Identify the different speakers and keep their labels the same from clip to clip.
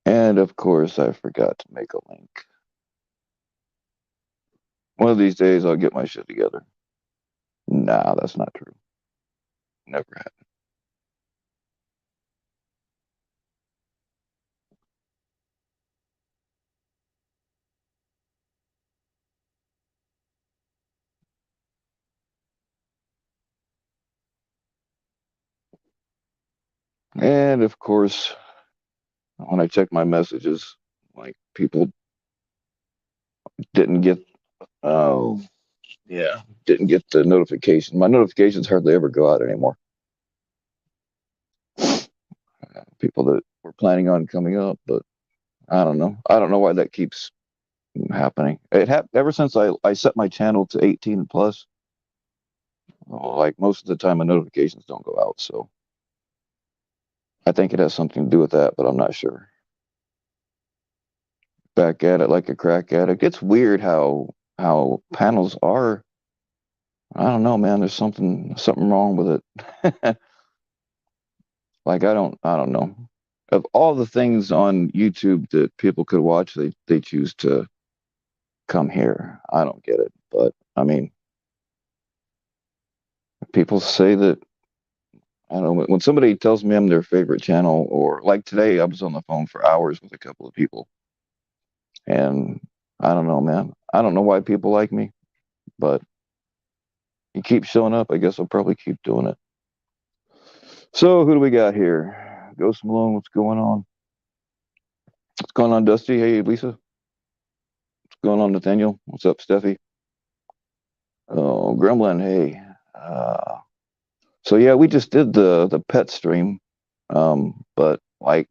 Speaker 1: And of course, I forgot to make a link. One of these days, I'll get my shit together. Nah, that's not true. Never happened. And of course, when I check my messages, like people didn't get, oh, yeah, didn't get the notification. My notifications hardly ever go out anymore. People that were planning on coming up, but I don't know. I don't know why that keeps happening. Ever since I set my channel to 18 plus. Like most of the time, my notifications don't go out, so I think it has something to do with that, but I'm not sure. Back at it like a crack addict. It's weird how panels are. I don't know, man. There's something wrong with it. Like I don't know. Of all the things on YouTube that people could watch, they choose to come here. I don't get it, but I mean, people say that I don't know when somebody tells me I'm their favorite channel, or like today, I was on the phone for hours with a couple of people, and I don't know, man. I don't know why people like me, but you keep showing up. I guess I'll probably keep doing it. So who do we got here? Ghost Malone, what's going on? What's going on, Dusty? Hey, Lisa. What's going on, Nathaniel? What's up, Steffi? Oh, Gremlin. Hey. So yeah, we just did the pet stream, but like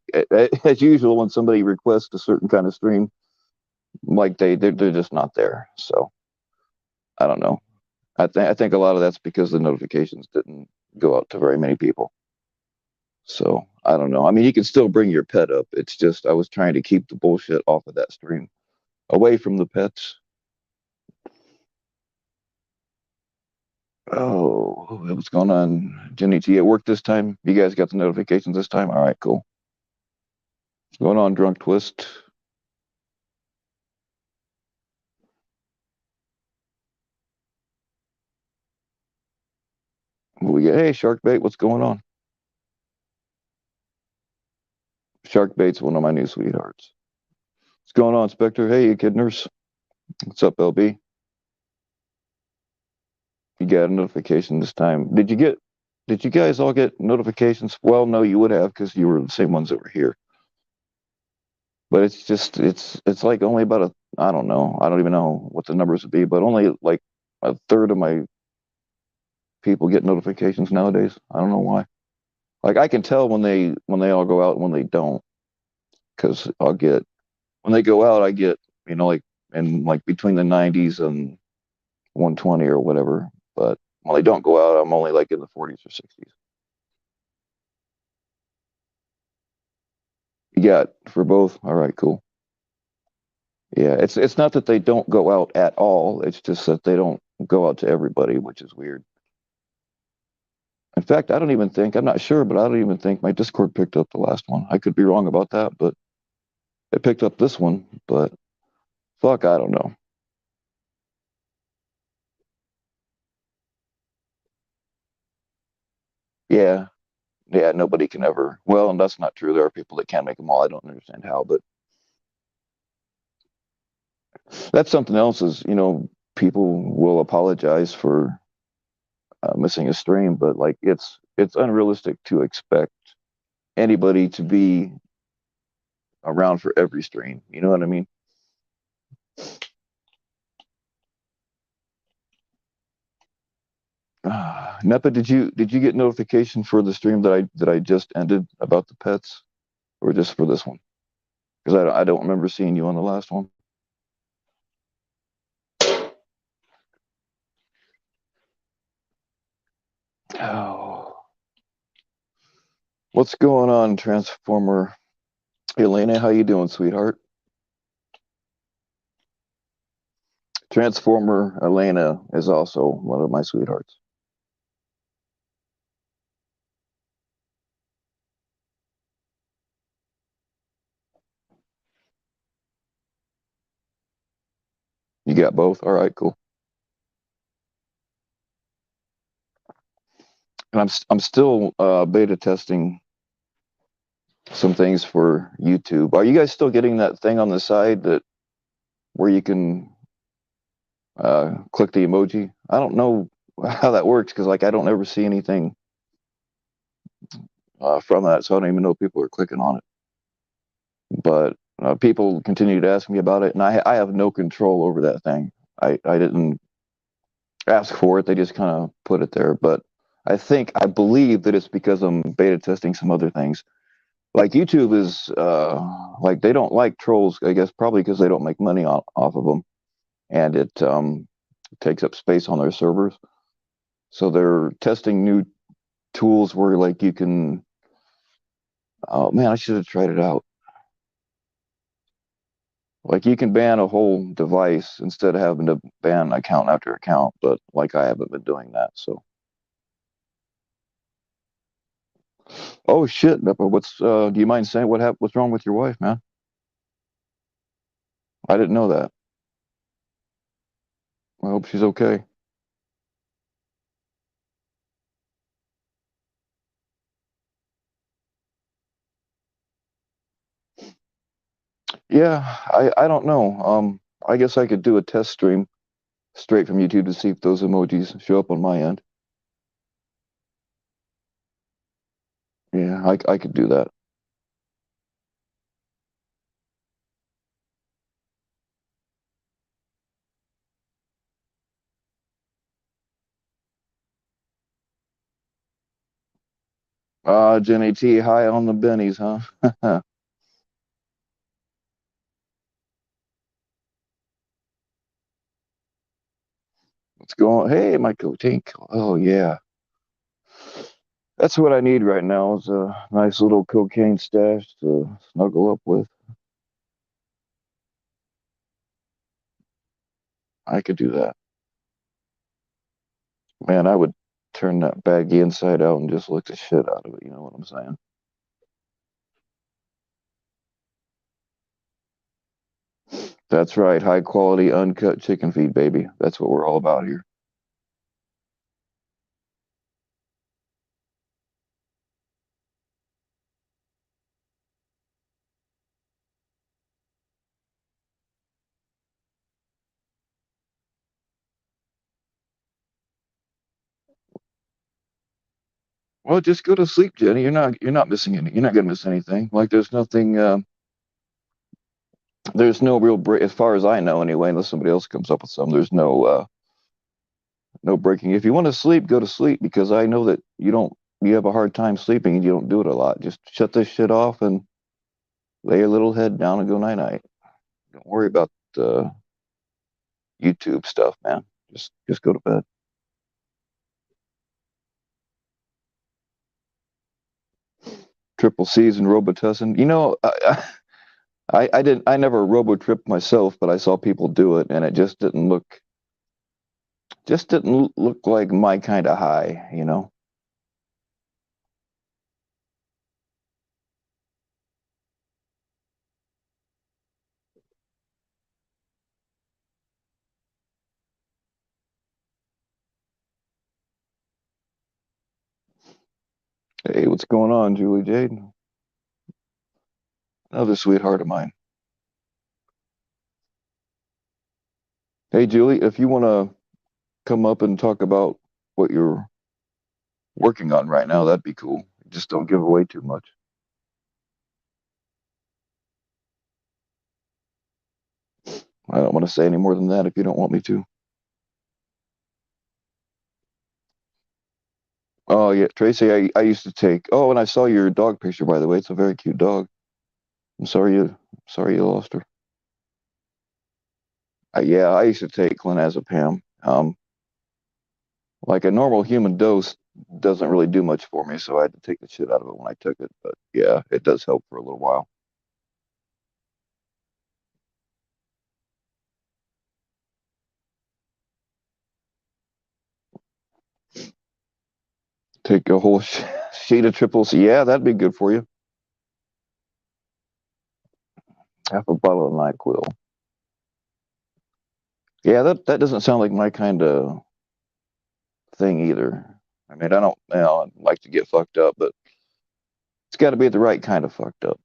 Speaker 1: as usual, when somebody requests a certain kind of stream, like they're just not there. So I don't know. I think a lot of that's because the notifications didn't go out to very many people. So I don't know. I mean, you can still bring your pet up. It's just I was trying to keep the bullshit off of that stream, away from the pets. Oh, what's going on, Jenny T? At work this time? You guys got the notifications this time? All right, cool. What's going on, Drunk Twist? We get hey Shark Bait. What's going on? Shark Bait's one of my new sweethearts. What's going on, Spectre? Hey, you kid nurse. What's up, LB? You got a notification this time. Did you guys all get notifications? Well, no, you would have because you were the same ones that were here. But it's just it's like only about a I don't know. I don't even know what the numbers would be, but only like a third of my people get notifications nowadays. I don't know why. Like I can tell when they all go out and when they don't, because I'll get when they go out, I get like in like between the 90s and 120 or whatever. But when they don't go out, I'm only like in the 40s or 60s. You got for both. All right, cool. Yeah, it's not that they don't go out at all. It's just that they don't go out to everybody, which is weird. In fact, I'm not sure, but I don't even think my Discord picked up the last one. I could be wrong about that, but it picked up this one. But fuck, I don't know. Yeah, yeah, nobody can ever. Well, and that's not true. There are people that can't make them all. I don't understand how, but that's something else is, people will apologize for missing a stream, but like it's unrealistic to expect anybody to be around for every stream. You know what I mean? Nepa, did you get notification for the stream that I just ended about the pets, or just for this one? Because I don't remember seeing you on the last one. Oh, what's going on, Transformer Elena? How you doing, sweetheart? Transformer Elena is also one of my sweethearts. You got both? All right, cool. And I'm still beta testing some things for YouTube. Are you guys still getting that thing on the side that where you can click the emoji? I don't know how that works because like I don't ever see anything from that, so I don't even know people are clicking on it. But people continue to ask me about it, and I have no control over that thing. I didn't ask for it; they just kind of put it there. But I believe that it's because I'm beta testing some other things. Like YouTube is like they don't like trolls, I guess probably because they don't make money off of them, and it takes up space on their servers. So they're testing new tools where like you can. Oh man, I should have tried it out. Like you can ban a whole device instead of having to ban account after account, but like I haven't been doing that. So, oh shit, Nippa, do you mind saying what's wrong with your wife, man? I didn't know that. I hope she's okay. Yeah, I don't know. I guess I could do a test stream straight from YouTube to see if those emojis show up on my end. Yeah, I could do that. Jenny T, high on the bennies, huh? What's going on? Hey, my cocaine. Oh yeah, that's what I need right now is a nice little cocaine stash to snuggle up with. I could do that. Man, I would turn that baggie inside out and just lick the shit out of it. You know what I'm saying? That's right. High quality, uncut chicken feed, baby. That's what we're all about here. Well, just go to sleep, Jenny. You're not missing any. You're not gonna miss anything. Like there's nothing. There's no real break, as far as I know, anyway. Unless somebody else comes up with some. There's no breaking. If you want to sleep, go to sleep because I know that you have a hard time sleeping and you don't do it a lot. Just shut this shit off and lay your little head down and go night night. Don't worry about the YouTube stuff, man. Just go to bed. Triple C's and Robitussin. I never robo tripped myself, but I saw people do it, and it just didn't look like my kind of high, you know. Hey, what's going on, Julie Jade? Another sweetheart of mine. Hey, Julie, if you want to come up and talk about what you're working on right now, that'd be cool. Just don't give away too much. I don't want to say any more than that if you don't want me to. Oh yeah, Tracy, I used to take. Oh, and I saw your dog picture, by the way. It's a very cute dog. I'm sorry you lost her. Yeah, I used to take clonazepam. Like a normal human dose doesn't really do much for me, so I had to take the shit out of it when I took it. But yeah, it does help for a little while. Take a whole sheet of triples. Yeah, that'd be good for you. Half a bottle of NyQuil. Yeah, that doesn't sound like my kind of thing either. I mean, I don't, I like to get fucked up, but it's got to be the right kind of fucked up.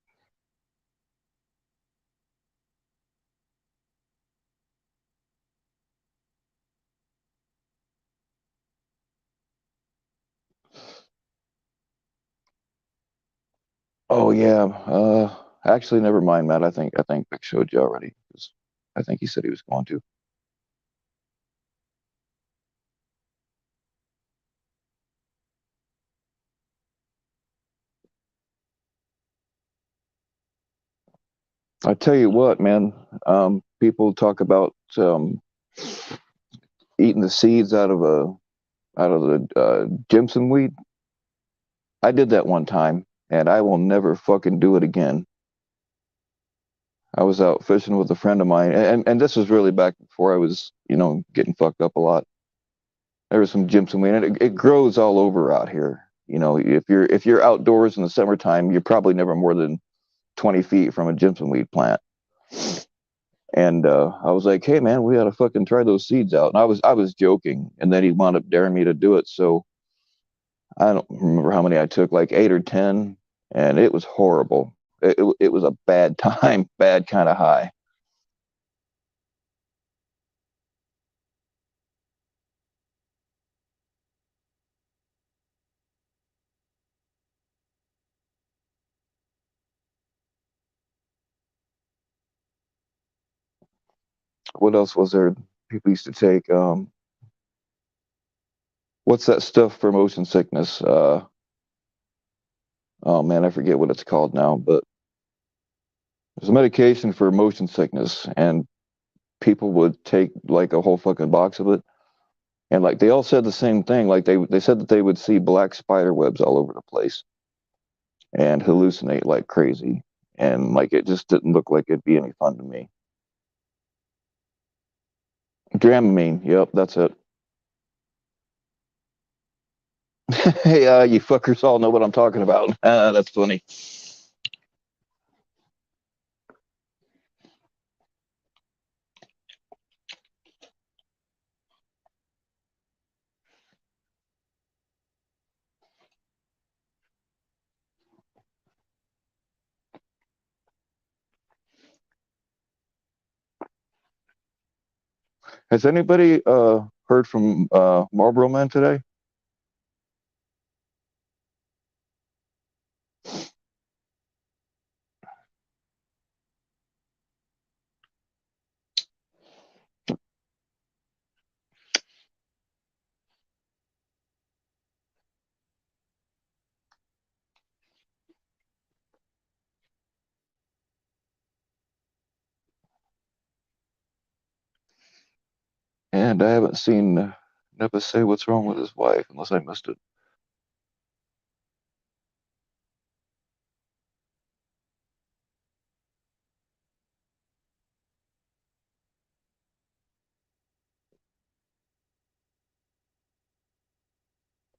Speaker 1: Oh yeah. Actually, never mind, Matt. I think Vic showed you already. 'Cause I think he said he was going to. I tell you what, man. People talk about eating the seeds out of the Jimson weed. I did that one time, and I will never fucking do it again. I was out fishing with a friend of mine, and this was really back before I was, getting fucked up a lot. There was some Jimson weed, and it grows all over out here. If you're outdoors in the summertime, you're probably never more than 20 feet from a Jimson weed plant. And I was like, "Hey, man, we gotta fucking try those seeds out." And I was joking, and then he wound up daring me to do it. So I don't remember how many I took, like 8 or 10, and it was horrible. It was a bad time, bad kind of high. What else was there? People used to take. What's that stuff for motion sickness? Oh man, I forget what it's called now, but there's a medication for motion sickness, and people would take like a whole fucking box of it, and like they all said the same thing. Like they said that they would see black spider webs all over the place and hallucinate like crazy, and like it just didn't look like it'd be any fun to me. Dramamine, yep, that's it. Hey, you fuckers all know what I'm talking about. That's funny. Has anybody heard from Marlboro Man today? And I haven't seen Nepa say what's wrong with his wife, unless I missed it.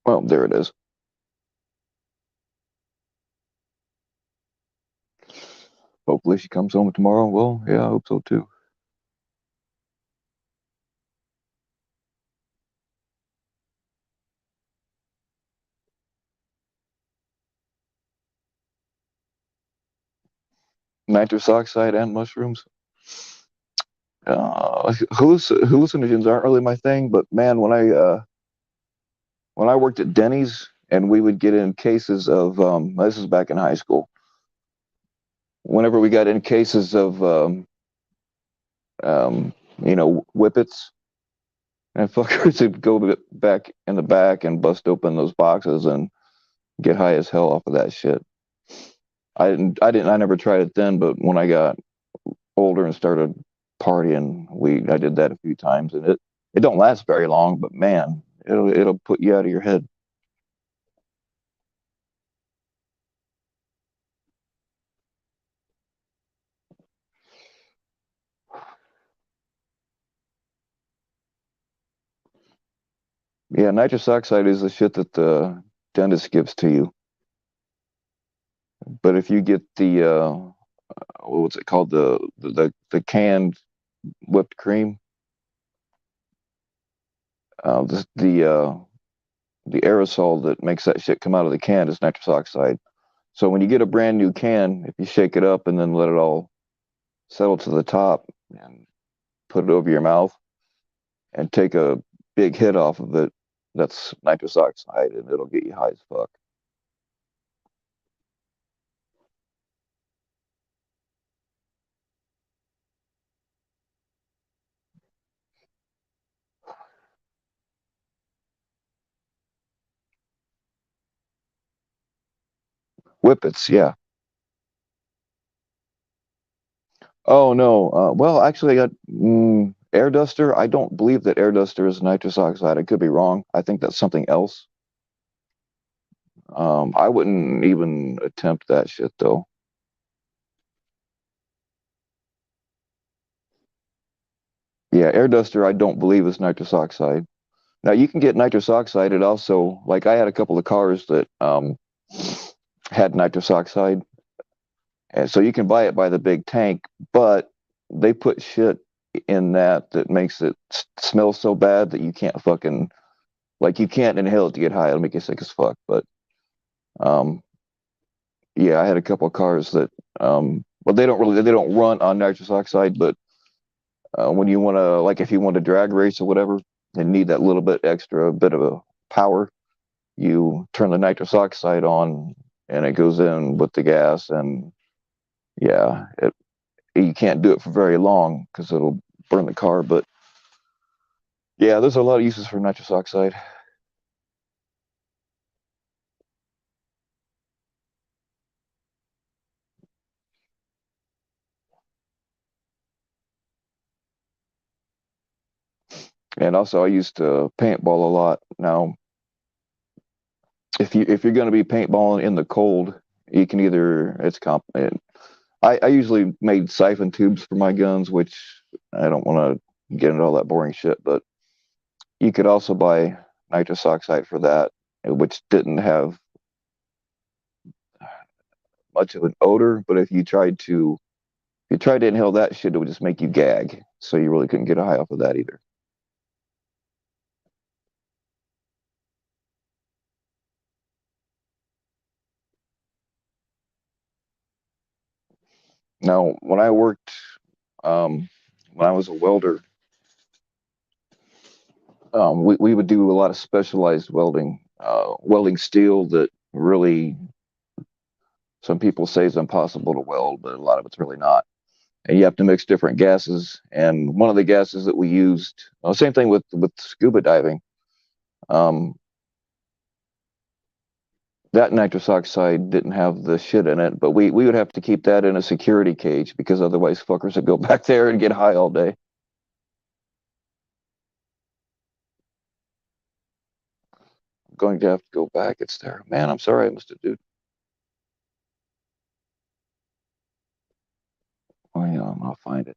Speaker 1: Well, there it is. Hopefully she comes home tomorrow. Well, yeah, I hope so too. Nitrous oxide and mushrooms. Hallucinogens aren't really my thing, but man, when I worked at Denny's and we would get in cases of this is back in high school. Whenever we got in cases of whippets, and fuckers would go back in the back and bust open those boxes and get high as hell off of that shit. I never tried it then, but when I got older and started partying, I did that a few times, and it don't last very long, but man, it'll put you out of your head. Yeah, nitrous oxide is the shit that the dentist gives to you. But if you get the what's it called, the canned whipped cream, The aerosol that makes that shit come out of the can is nitrous oxide. So when you get a brand new can, if you shake it up and then let it all settle to the top and put it over your mouth and take a big hit off of it, that's nitrous oxide and it'll get you high as fuck. Whippets, yeah. Oh no. Well, actually, I got air duster. I don't believe that air duster is nitrous oxide. I could be wrong. I think that's something else. I wouldn't even attempt that shit though. Yeah, air duster. I don't believe is nitrous oxide. Now you can get nitrous oxide. It also, like, I had a couple of cars that had nitrous oxide, and so you can buy it by the big tank, but they put shit in that makes it smell so bad that you can't fucking like you can't inhale it to get high. It'll make you sick as fuck. But um, yeah, I had a couple of cars that well they don't run on nitrous oxide, but when you want to like if you want to drag race or whatever and need that little bit extra bit of a power, you turn the nitrous oxide on and it goes in with the gas and yeah, you can't do it for very long because it'll burn the car. But yeah, there's a lot of uses for nitrous oxide. And also, I used to paintball a lot. Now, if you're going to be paintballing in the cold, you can either it's comp. I usually made siphon tubes for my guns, which I don't want to get into all that boring shit. But you could also buy nitrous oxide for that, which didn't have much of an odor. But if you tried to inhale that shit, it would just make you gag. So you really couldn't get a high off of that either. Now, um, when I was a welder, we would do a lot of specialized welding, welding steel that really some people say is impossible to weld, but a lot of it's really not. And you have to mix different gases. And one of the gases that we used, well, same thing with scuba diving. Um, that nitrous oxide didn't have the shit in it, but we would have to keep that in a security cage because otherwise fuckers would go back there and get high all day. I'm going to have to go back. It's there. Man, I'm sorry I missed it, dude. Oh, yeah, I'll find it.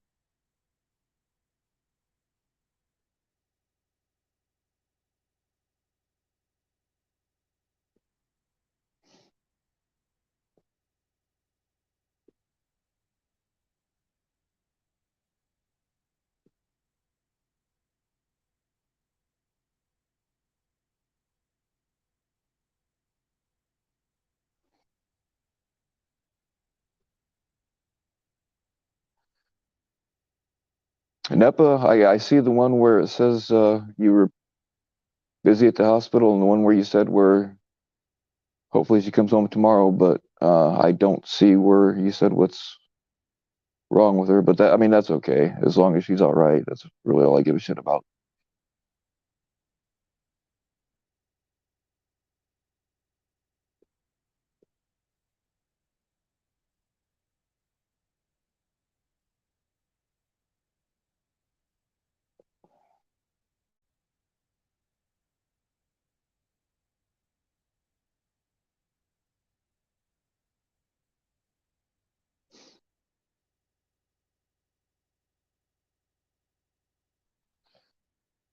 Speaker 1: NEPA, I see the one where it says you were busy at the hospital and the one where you said where hopefully she comes home tomorrow, but I don't see where you said what's wrong with her. But that, I mean, that's okay as long as she's all right. That's really all I give a shit about.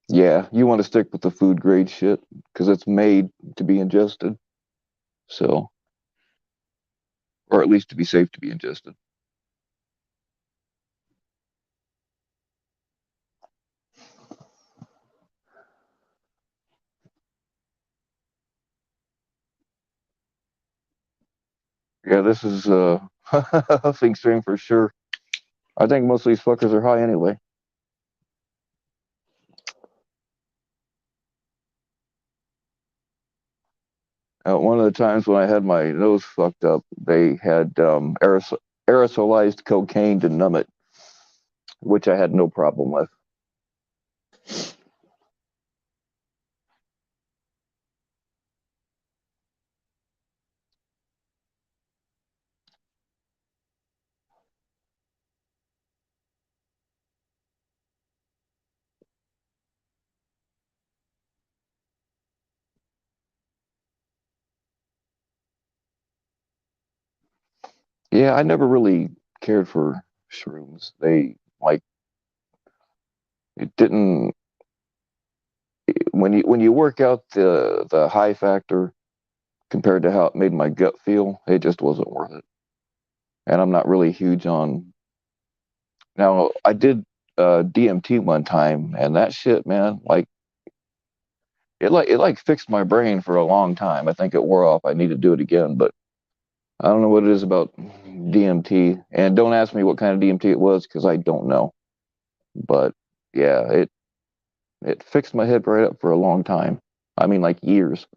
Speaker 1: Yeah, you want to stick with the food grade shit because it's made to be ingested. So, or at least to be safe to be ingested. Yeah, this is huffing stream for sure. I think most of these fuckers are high anyway. One of the times when I had my nose fucked up, they had aerosolized cocaine to numb it, which I had no problem with. Yeah, I never really cared for shrooms. They like it didn't when you work out the high factor compared to how it made my gut feel, it just wasn't worth it. And I'm not really huge on. Now I did DMT one time, and that shit, man, like it fixed my brain for a long time. I think it wore off. I need to do it again, but I don't know what it is about DMT. And don't ask me what kind of DMT it was because I don't know. But yeah, it fixed my head right up for a long time. I mean, like years.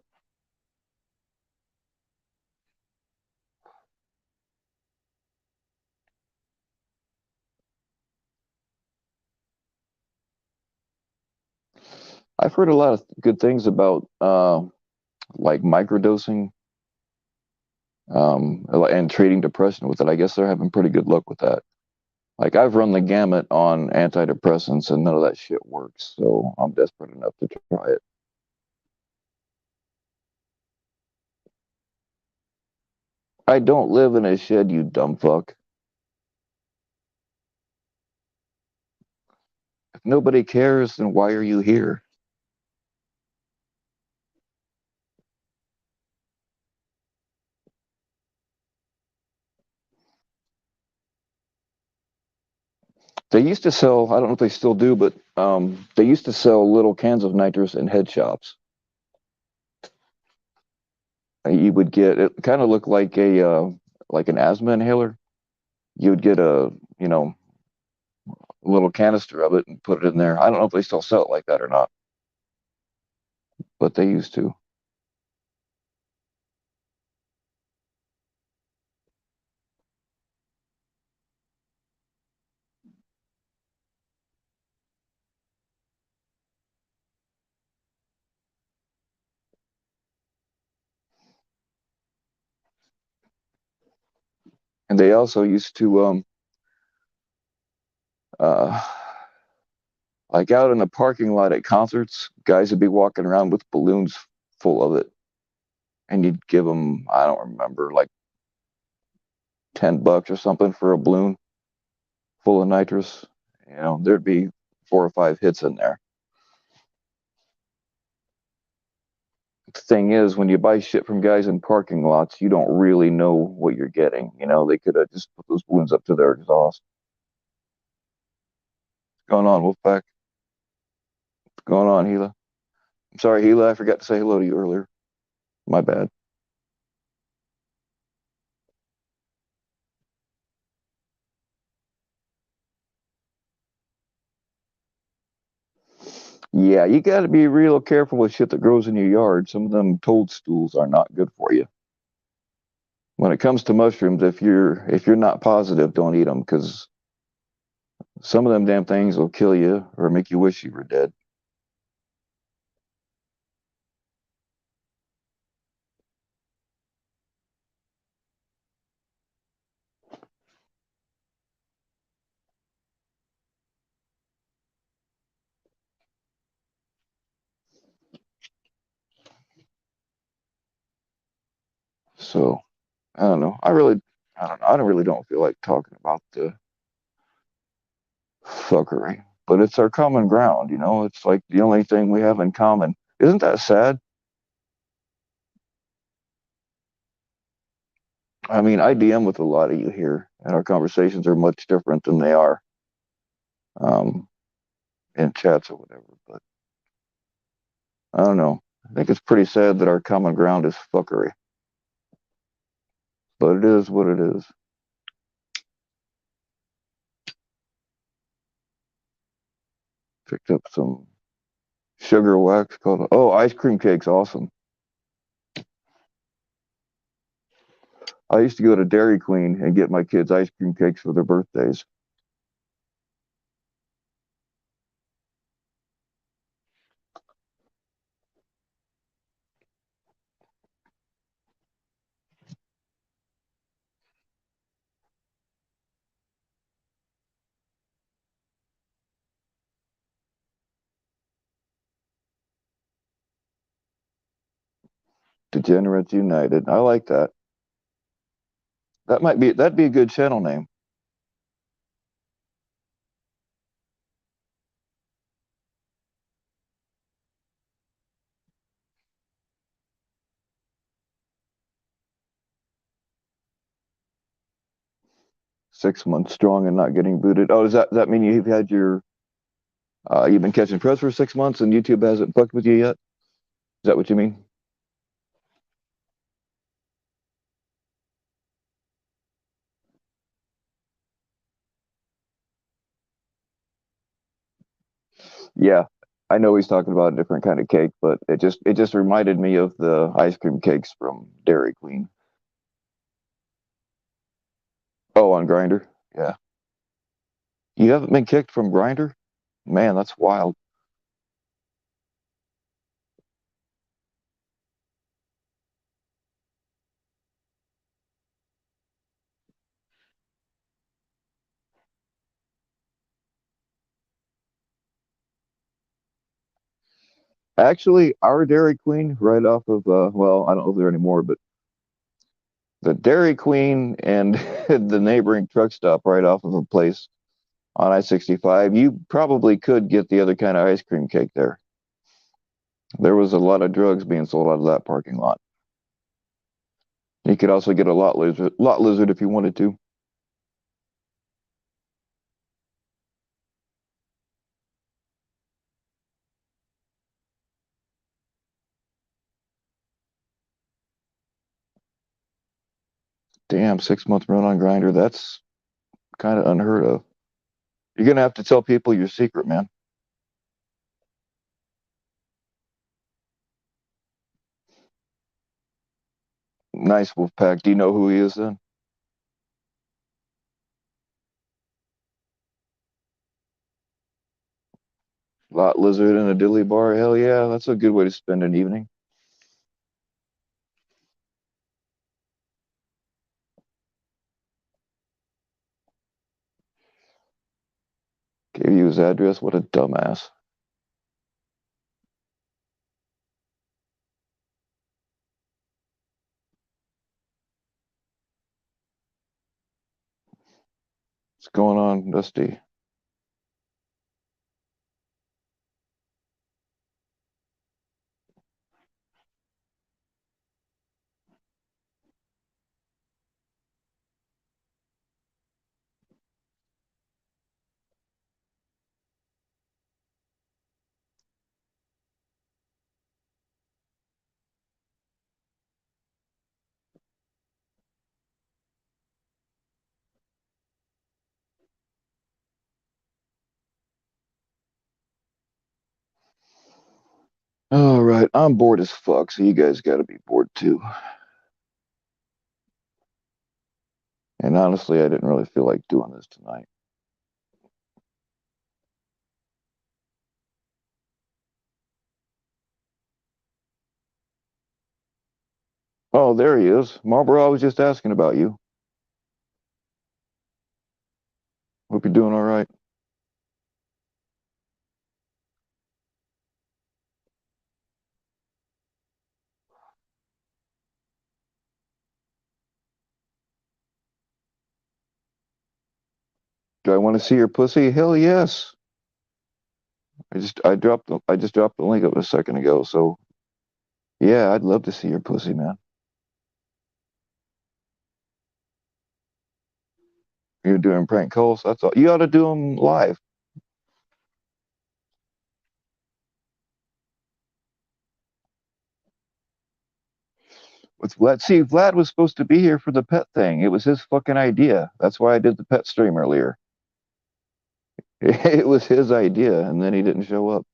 Speaker 1: I've heard a lot of good things about like microdosing and treating depression with it. I guess they're having pretty good luck with that. Like I've run the gamut on antidepressants and none of that shit works. So I'm desperate enough to try it. I don't live in a shed, you dumb fuck. If nobody cares, then why are you here? They used to sell, I don't know if they still do, but they used to sell little cans of nitrous in head shops. You would get it kind of looked like an asthma inhaler. You would get a little canister of it and put it in there. I don't know if they still sell it like that or not, but they used to. And they also used to uh like out in the parking lot at concerts, guys would be walking around with balloons full of it, and you'd give them, I don't remember, like $10 or something for a balloon full of nitrous. There'd be 4 or 5 hits in there. The thing is, when you buy shit from guys in parking lots, you don't really know what you're getting. They could have just put those balloons up to their exhaust. What's going on, Wolfpack? What's going on, Gila? I'm sorry, Gila, I forgot to say hello to you earlier. My bad. Yeah, you got to be real careful with shit that grows in your yard. Some of them toadstools are not good for you. When it comes to mushrooms, if you're not positive, don't eat them because some of them damn things will kill you or make you wish you were dead. So I don't know. I don't know. I don't really don't feel like talking about the fuckery, but it's our common ground. It's like the only thing we have in common. Isn't that sad? I mean, I DM with a lot of you here, and our conversations are much different than they are um, in chats or whatever. But I don't know. I think it's pretty sad that our common ground is fuckery. But it is what it is. Picked up some sugar wax called, oh, ice cream cake's awesome. I used to go to Dairy Queen and get my kids ice cream cakes for their birthdays. Degenerates United. I like that. That'd be a good channel name. 6 months strong and not getting booted. Oh, does that mean you've had your you've been catching press for 6 months and YouTube hasn't fucked with you yet? Is that what you mean? Yeah, I know he's talking about a different kind of cake, but it just reminded me of the ice cream cakes from Dairy Queen. Oh, on Grinder. Yeah, you haven't been kicked from Grinder? Man, that's wild. Actually, our Dairy Queen, right off of well, I don't know if there anymore, but the Dairy Queen and the neighboring truck stop right off of a place on I-65, you probably could get the other kind of ice cream cake there. There was a lot of drugs being sold out of that parking lot. You could also get a lot lizard if you wanted to. Damn, 6 month run on Grinder. That's kind of unheard of. You're gonna have to tell people your secret, man. Nice Wolfpack. Do you know who he is then? Lot lizard and a dilly bar. Hell yeah, that's a good way to spend an evening. Gave you his address. What a dumbass. What's going on, Dusty? All right, I'm bored as fuck, so you guys got to be bored too. And honestly, I didn't really feel like doing this tonight. Oh, there he is. Marlboro, I was just asking about you. Hope you're doing all right. Do I want to see your pussy? Hell yes. I just dropped the link up a second ago. So yeah, I'd love to see your pussy, man. You're doing prank calls. That's all. You ought to do them live. With Vlad, see, Vlad was supposed to be here for the pet thing. It was his fucking idea. That's why I did the pet stream earlier. It was his idea, and then he didn't show up.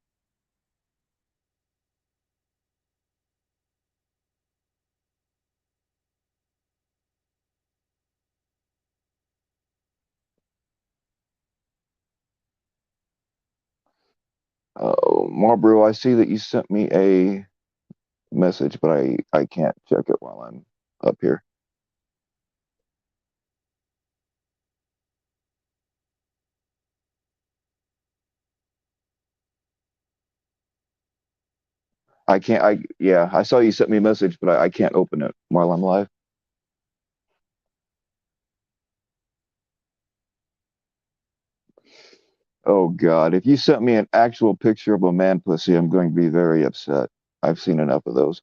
Speaker 1: Marlboro, I see that you sent me a message, but I can't check it while I'm up here. I can't. Yeah, I saw you sent me a message, but I can't open it while I'm live. Oh God, if you sent me an actual picture of a man pussy, I'm going to be very upset. I've seen enough of those.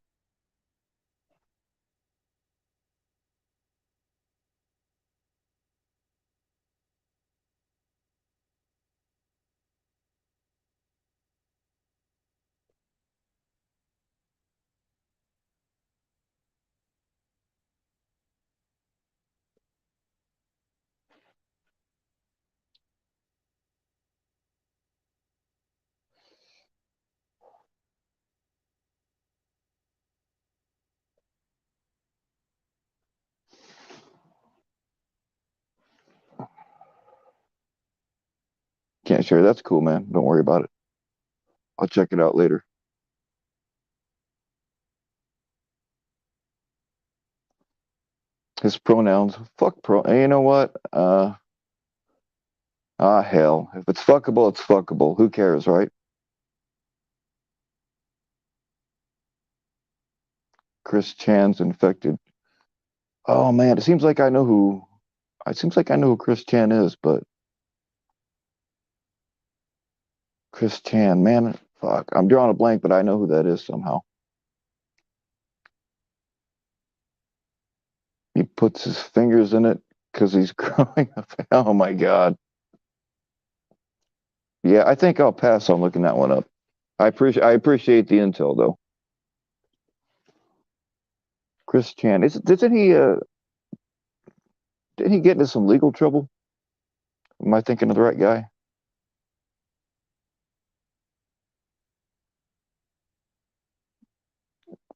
Speaker 1: Can't share. That's cool, man. Don't worry about it. I'll check it out later. His pronouns. Fuck pro. And you know what? Hell. If it's fuckable, it's fuckable. Who cares, right? Chris Chan's infected. Oh man, it seems like I know who. It seems like I know who Chris Chan is, but Chris Chan, man, fuck. I'm drawing a blank, but I know who that is somehow. He puts his fingers in it because he's growing up. Oh my God. Yeah, I think I'll pass on looking that one up. I appreciate the intel though. Chris Chan. Didn't he didn't he get into some legal trouble? Am I thinking of the right guy?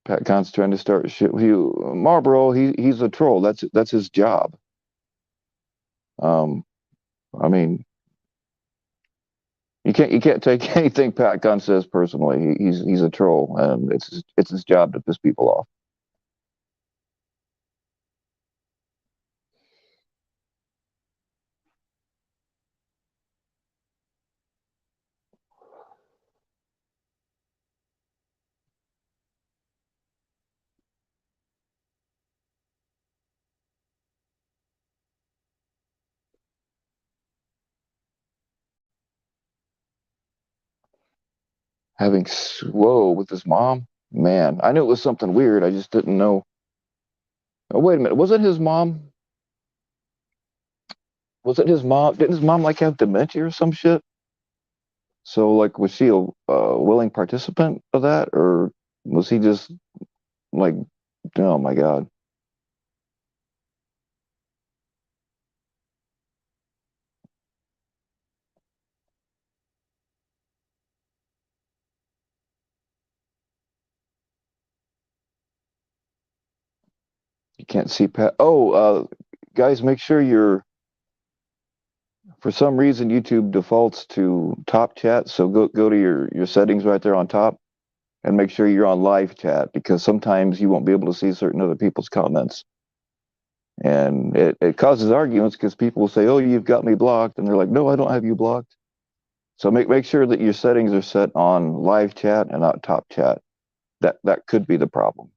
Speaker 1: Pat Con's trying to start shit with you. Marlboro, he's a troll. That's his job. Um, I mean, you can't take anything Pat Gunn says personally. He's a troll, and it's his job to piss people off. Having whoa with his mom, man. I knew it was something weird. I just didn't know. Oh, wait a minute. Was it his mom? Was it his mom? Didn't his mom like have dementia or some shit? So like, was she a willing participant of that, or was he just like, oh my God, you can't see Pat. Oh, guys, make sure you're. For some reason, YouTube defaults to top chat, so go to your settings right there on top and make sure you're on live chat because sometimes you won't be able to see certain other people's comments. And it causes arguments because people will say, "Oh, you've got me blocked," and they're like, "No, I don't have you blocked." So make sure that your settings are set on live chat and not top chat. That could be the problem.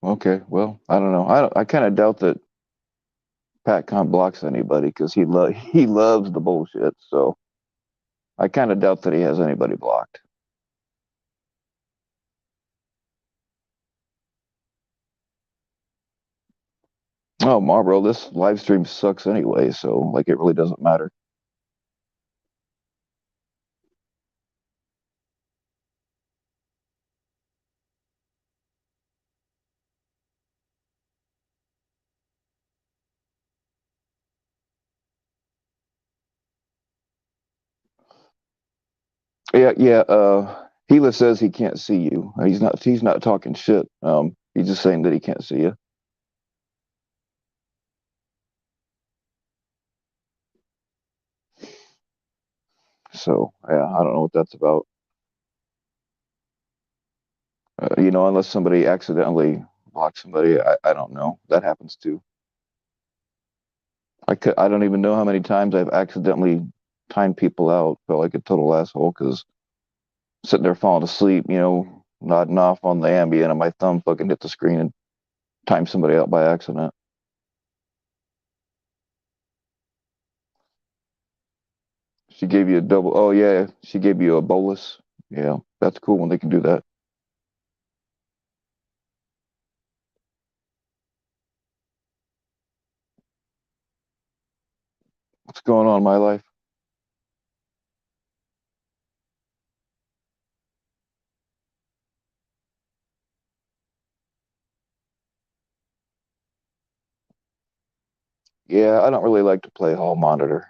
Speaker 1: Okay, well, I don't know. I kind of doubt that Pat Con blocks anybody because he loves the bullshit. So I kind of doubt that he has anybody blocked. Oh, Marlboro, this live stream sucks anyway, so like it really doesn't matter. Yeah, yeah. Gila says he can't see you. He's not talking shit. He's just saying that he can't see you. So yeah, I don't know what that's about. Unless somebody accidentally blocks somebody, I don't know. That happens too. I don't even know how many times I've accidentally timed people out. Felt like a total asshole because sitting there falling asleep, nodding off on the Ambien, and my thumb fucking hit the screen and timed somebody out by accident. She gave you a double. Oh yeah, she gave you a bolus. Yeah, that's cool when they can do that. What's going on in my life? Yeah, I don't really like to play hall monitor.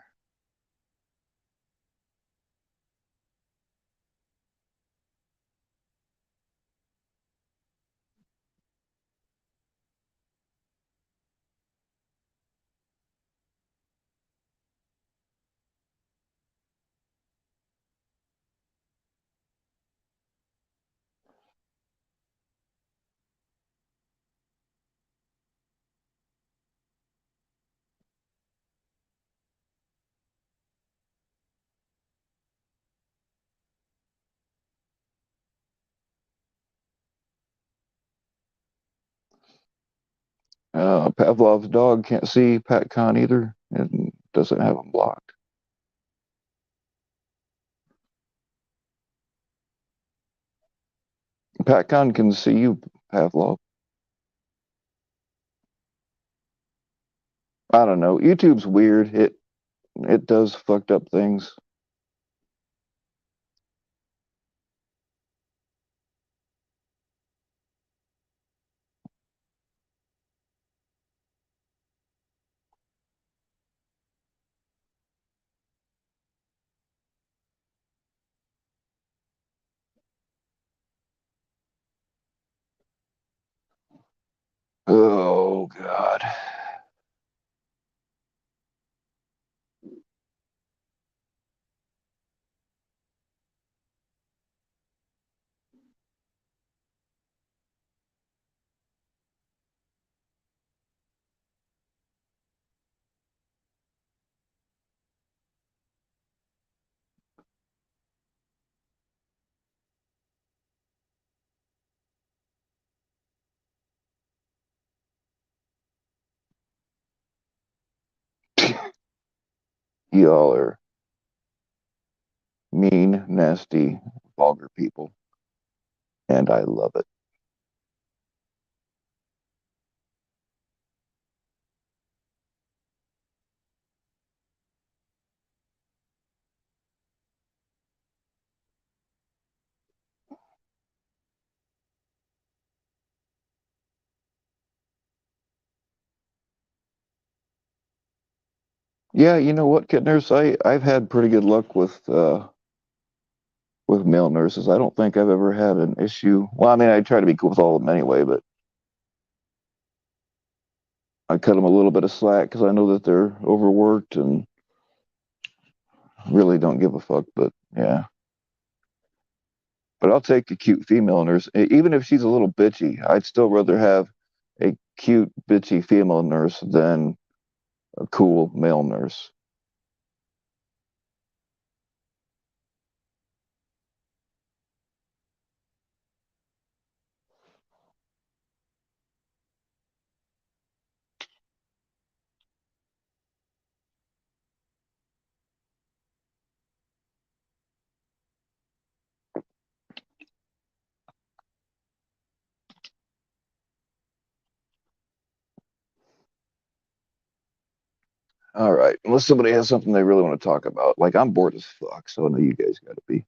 Speaker 1: Pavlov's dog can't see Pat Con either and doesn't have him blocked. Pat Con can see you, Pavlov. I don't know. YouTube's weird. It does fucked up things. Oh God. Y'all are mean, nasty, vulgar people, and I love it. Yeah, you know what, kid nurse? I've had pretty good luck with male nurses. I don't think I've ever had an issue. Well, I mean, I try to be cool with all of them anyway, but I cut them a little bit of slack because I know that they're overworked and really don't give a fuck. But yeah, but I'll take a cute female nurse, even if she's a little bitchy. I'd still rather have a cute, bitchy female nurse than a cool male nurse. All right. Unless somebody has something they really want to talk about. Like I'm bored as fuck, so I know you guys got to be.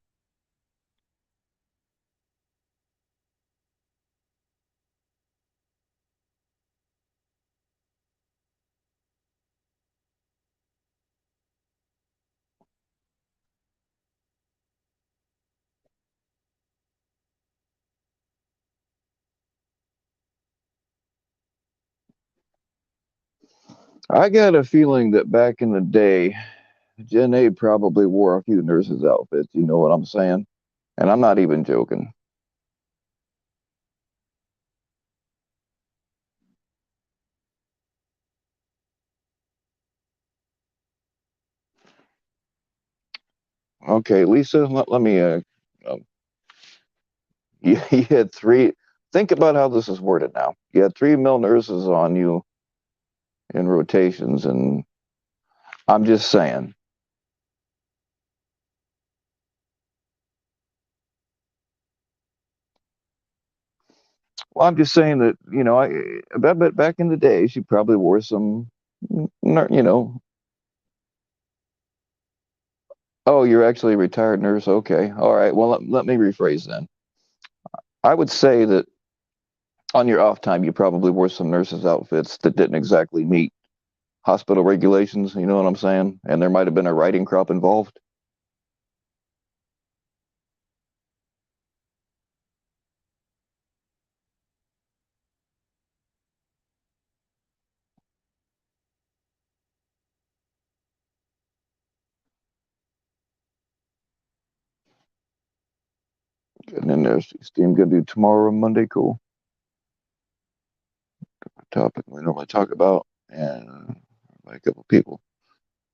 Speaker 1: I got a feeling that back in the day, Gen A probably wore a few nurses' outfits. You know what I'm saying? And I'm not even joking. Okay, Lisa, let me. Um, you had three. Think about how this is worded now. You had three male nurses on you in rotations, and I'm just saying. Well, I'm just saying that I bet back in the day she probably wore some, you know. Oh, you're actually a retired nurse. Okay, all right. Well, let me rephrase then. I would say that on your off time, you probably wore some nurses' outfits that didn't exactly meet hospital regulations. You know what I'm saying? And there might have been a writing crop involved. And then there's Steam gonna do tomorrow, Monday. Cool topic we normally talk about, and by a couple people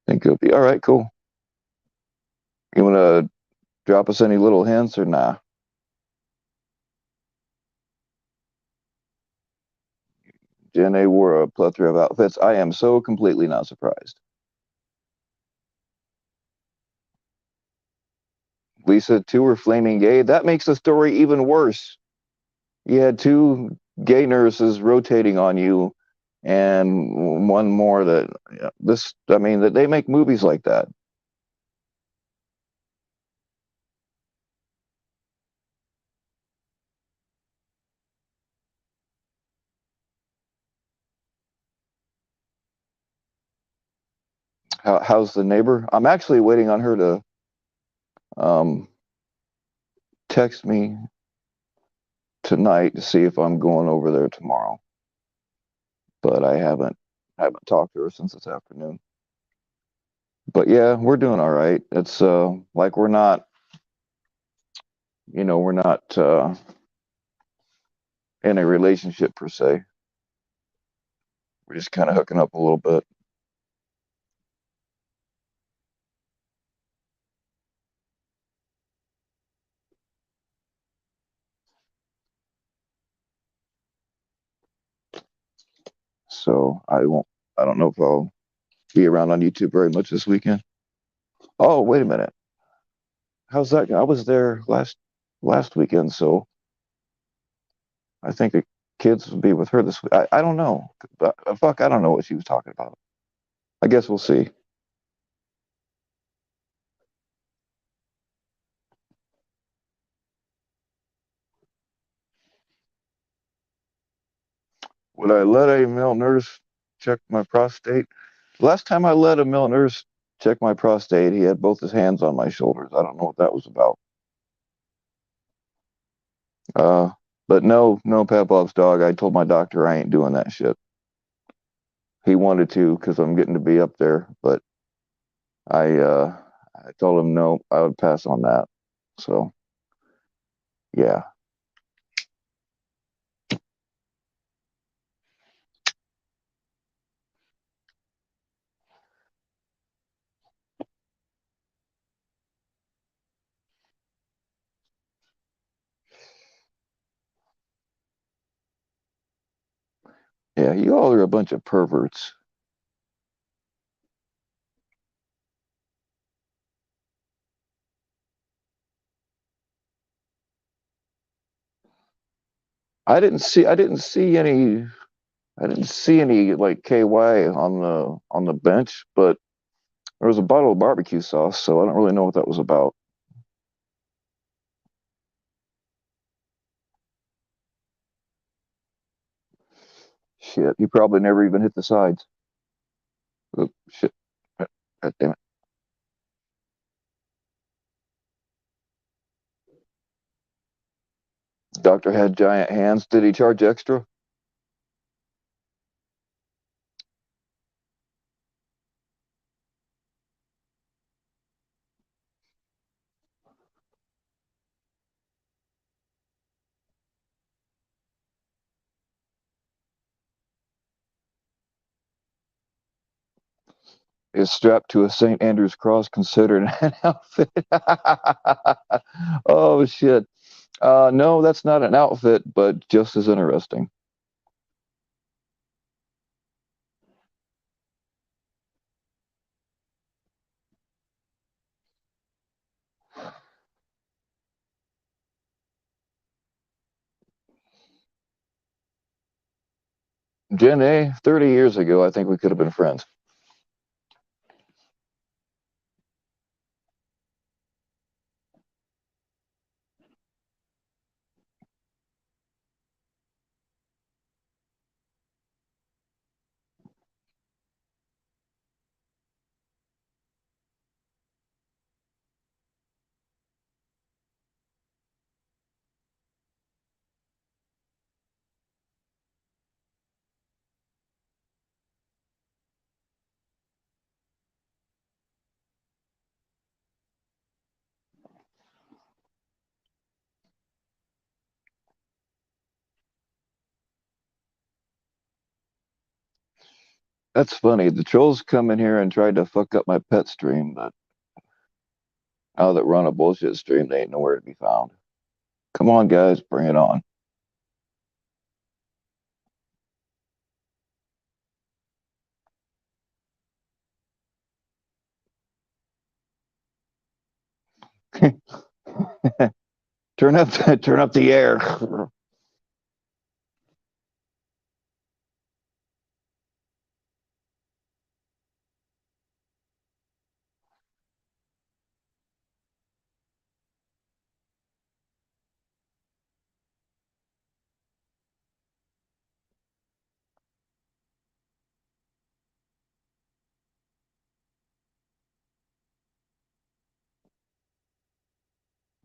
Speaker 1: think it'll be all right. Cool. You wanna drop us any little hints or nah? Jen A wore a plethora of outfits. I am so completely not surprised. Lisa, two were flaming gay. That makes the story even worse. You had two gay nurses rotating on you, and one more that this. I mean, that they make movies like that. How's the neighbor? I'm actually waiting on her to um, text me tonight to see if I'm going over there tomorrow. But I haven't talked to her since this afternoon. But yeah, we're doing all right. It's like we're not in a relationship per se. We're just kind of hooking up a little bit. So I don't know if I'll be around on YouTube very much this weekend. Oh, wait a minute. How's that? I was there last weekend, so I think the kids will be with her this week. I don't know. But, fuck, I don't know what she was talking about. I guess we'll see. Would I let a male nurse check my prostate? Last time I let a male nurse check my prostate, he had both his hands on my shoulders. I don't know what that was about. Uh, but no, no Pavlov's dog. I told my doctor I ain't doing that shit. He wanted to because I'm getting to be up there, but I told him no, I would pass on that. So yeah, yeah, you all are a bunch of perverts. I didn't see any. I didn't see any like KY on the bench, but there was a bottle of barbecue sauce, so I don't really know what that was about. Shit, he probably never even hit the sides. Oop, shit. God damn it. Doctor had giant hands. Did he charge extra? Is strapped to a St. Andrew's cross considered an outfit? Oh shit. No, that's not an outfit, but just as interesting. Gen A, 30 years ago, I think we could have been friends. That's funny. The trolls come in here and tried to fuck up my pet stream, but now that we're on a bullshit stream, they ain't nowhere to be found. Come on, guys, bring it on. turn up, turn up the air.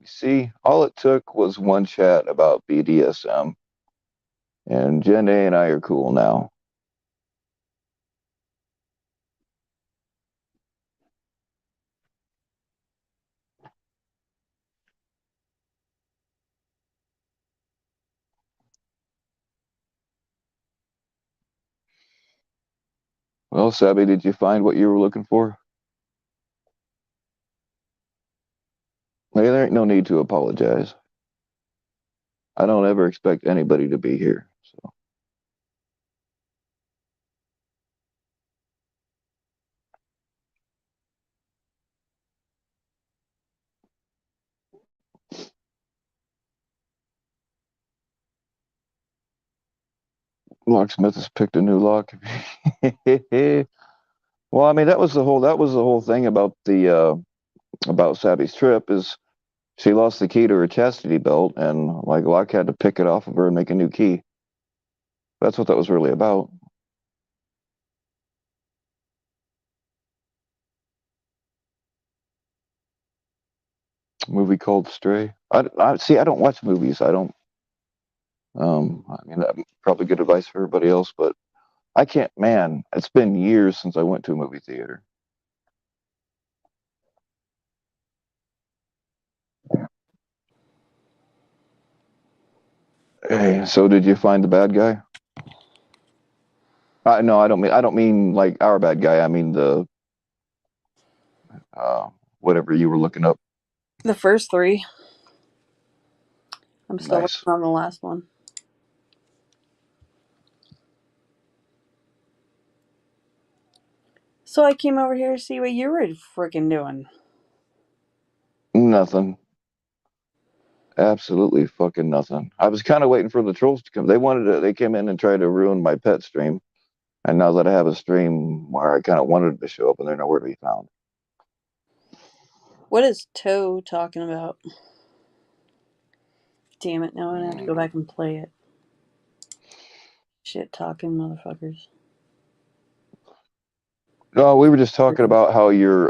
Speaker 1: See, all it took was one chat about BDSM, and Jen A and I are cool now. Well, Sabby, did you find what you were looking for? Hey, there ain't no need to apologize. I don't ever expect anybody to be here. So, locksmith has picked a new lock. Well, I mean, that was the whole thing about Sabby's trip is she lost the key to her chastity belt, and like Locke had to pick it off of her and make a new key. That's what that was really about. A movie called Stray. I see. I don't watch movies. I don't. I mean, that's probably good advice for everybody else, but I can't. Man, it's been years since I went to a movie theater. Hey, so did you find the bad guy? No, I don't mean like our bad guy. I mean the uh, whatever you were looking up.
Speaker 2: The first three. I'm still
Speaker 1: Nice.
Speaker 2: working on the last one. So I came over here to see what you were freaking doing.
Speaker 1: Nothing. Absolutely fucking nothing. I was kind of waiting for the trolls to come. They came in and tried to ruin my pet stream. And now that I have a stream where I kind of wanted to show up and they're nowhere to be found.
Speaker 2: What is Toe talking about? Damn it, now I'm gonna have to go back and play it. Shit talking motherfuckers.
Speaker 1: No, we were just talking about how your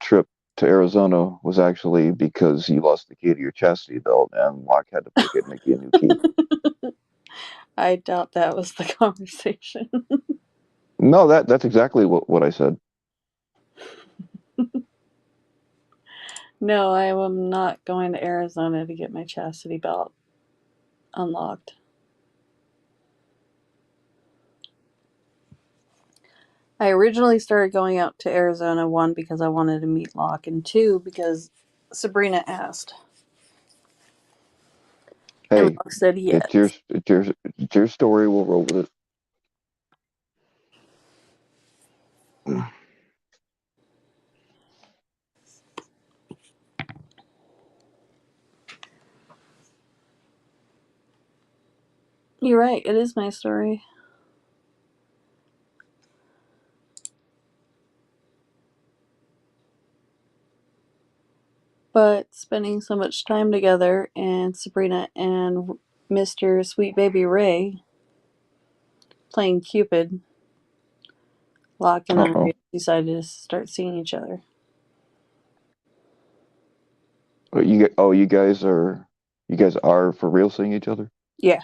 Speaker 1: trip to Arizona was actually because you lost the key to your chastity belt and Locke had to pick it and make you a new key.
Speaker 2: I doubt that was the conversation.
Speaker 1: No, that's exactly what I said.
Speaker 2: No, I am not going to Arizona to get my chastity belt unlocked. I originally started going out to Arizona, one, because I wanted to meet Locke, and two, because Sabrina asked. And
Speaker 1: Hey,
Speaker 2: Locke said
Speaker 1: it's
Speaker 2: yes.
Speaker 1: your it's your story. We'll roll with it.
Speaker 2: You're right, it is my story. But spending so much time together, and Sabrina and Mr. Sweet Baby Ray playing Cupid, Locke and
Speaker 1: Uh-oh.
Speaker 2: I decided to start seeing each other.
Speaker 1: But you guys are for real seeing each other?
Speaker 2: Yeah,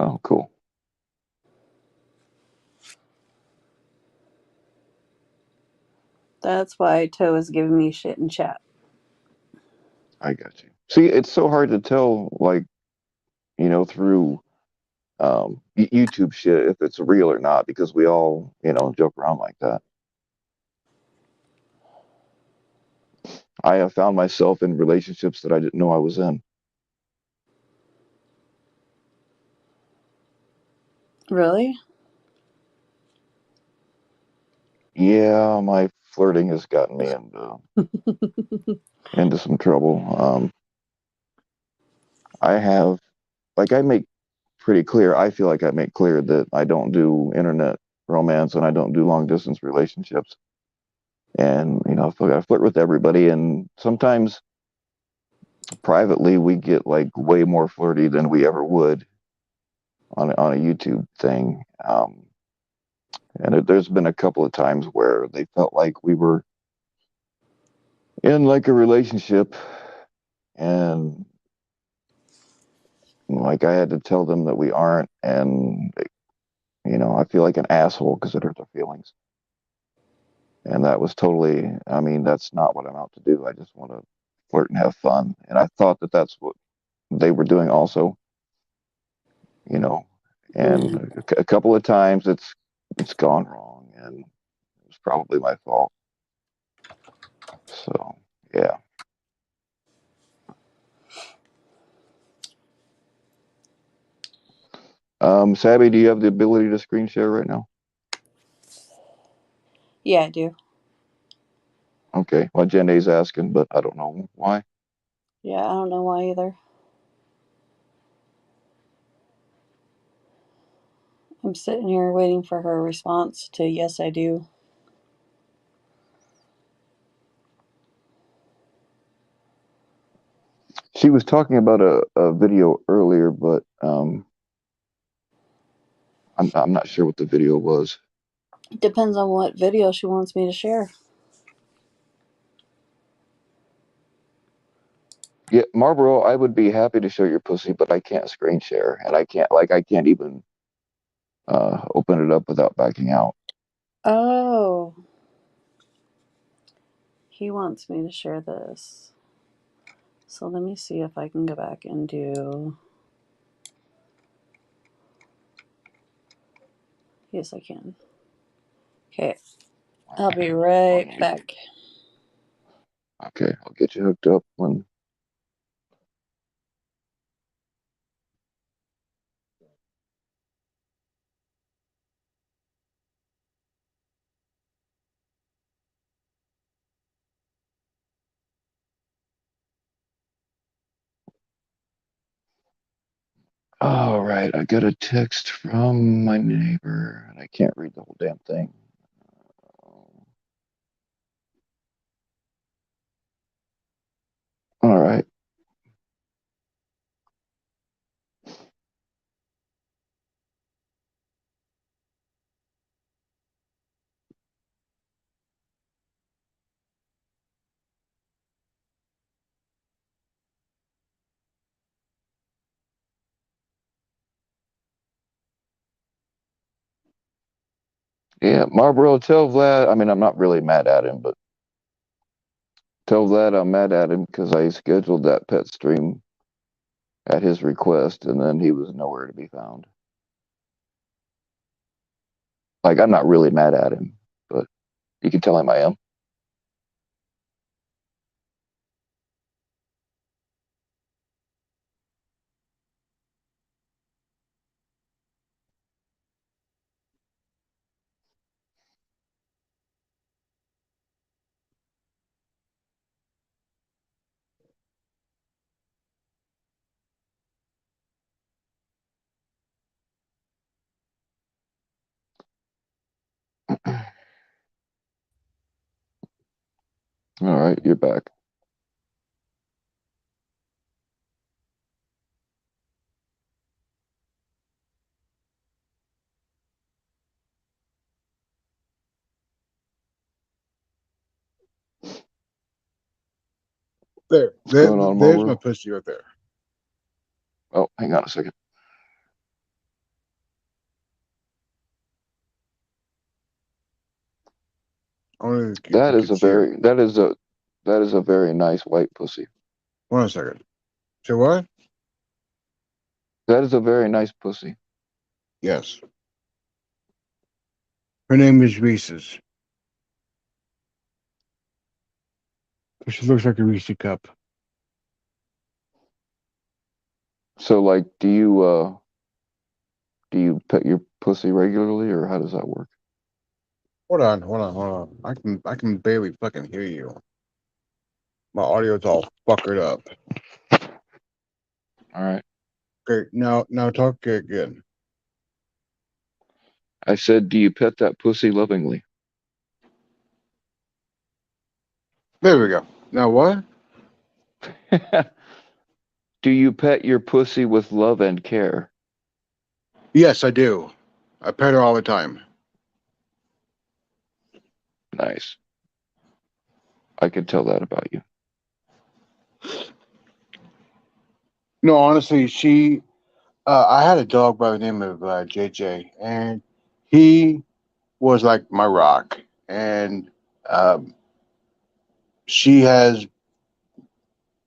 Speaker 1: Oh, cool.
Speaker 2: that's why Toe is giving me shit in chat.
Speaker 1: I got you. See, it's so hard to tell, like, through YouTube shit if it's real or not because we all, joke around like that. I have found myself in relationships that I didn't know I was in.
Speaker 2: Really?
Speaker 1: Yeah, my flirting has gotten me into some trouble. I have, like, I make pretty clear. I feel like I make clear that I don't do internet romance and I don't do long distance relationships. And I flirt with everybody, and sometimes privately we get like way more flirty than we ever would on a YouTube thing. There's been a couple of times where they felt like we were in like a relationship, and like I had to tell them that we aren't, and I feel like an asshole because it hurt their feelings. And that was totally, I mean, that's not what I'm out to do. I just want to flirt and have fun. And I thought that that's what they were doing also, you know. And
Speaker 2: Mm.
Speaker 1: a couple of times it's gone wrong, and it was probably my fault. So yeah. Sabby, do you have the ability to screen share right now?
Speaker 2: Yeah, I do.
Speaker 1: Okay. Well, Jenny's asking, but I don't know why.
Speaker 2: Yeah, I don't know why either. I'm sitting here waiting for her response to yes, I do.
Speaker 1: She was talking about a video earlier, but I'm not sure what the video was.
Speaker 2: Depends on what video she wants me to share.
Speaker 1: Yeah, Marlboro, I would be happy to show your pussy, but I can't screen share, and I can't even open it up without backing out.
Speaker 2: Oh, he wants me to share this. So let me see if I can go back and do. Yes, I can. Okay, I'll be right back.
Speaker 1: Okay, I'll get you hooked up when. All right, I got a text from my neighbor, and I can't read the whole damn thing. All right. Yeah, Marlboro, tell Vlad. I mean, I'm not really mad at him, but tell Vlad I'm mad at him because I scheduled that pet stream at his request, and then he was nowhere to be found. Like, I'm not really mad at him, but you can tell him I am. All right, you're back. What's going on,
Speaker 3: There's my
Speaker 1: Marlboro?
Speaker 3: pussy right there.
Speaker 1: Oh, hang on a second.
Speaker 3: Only if
Speaker 1: That
Speaker 3: you
Speaker 1: is
Speaker 3: could
Speaker 1: a
Speaker 3: see it.
Speaker 1: very that is a very nice white pussy.
Speaker 3: Hold on a second. So what?
Speaker 1: That is a very nice pussy.
Speaker 3: Yes. Her name is Reese's. She looks like a Reese cup.
Speaker 1: So, like, do you pet your pussy regularly, or how does that work?
Speaker 3: Hold on. I can barely fucking hear you. My audio's all fuckered up.
Speaker 1: All right.
Speaker 3: Okay, now talk again.
Speaker 1: I said, do you pet that pussy lovingly?
Speaker 3: There we go. Now what?
Speaker 1: Do you pet your pussy with love and care?
Speaker 3: Yes, I do. I pet her all the time.
Speaker 1: Nice. I can tell that about you.
Speaker 3: No, honestly, I had a dog by the name of JJ, and he was like my rock. And um, she has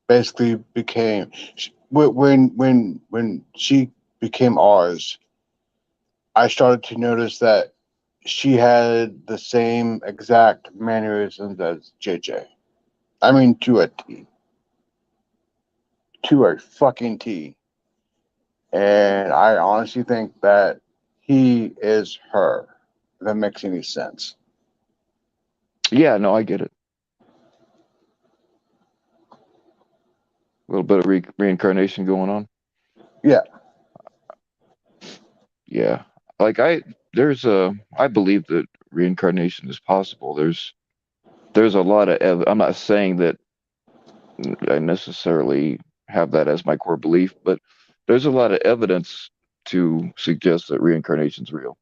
Speaker 3: basically became when she became ours. I started to notice that she had the same exact mannerisms as JJ. I mean, to a T, to a fucking T. And I honestly think that he is her. If that makes any sense.
Speaker 1: Yeah, no, I get it. A little bit of reincarnation going on.
Speaker 3: Yeah,
Speaker 1: Yeah. Like I believe that reincarnation is possible. There's a lot of I'm not saying that I necessarily have that as my core belief, but there's a lot of evidence to suggest that reincarnation's real.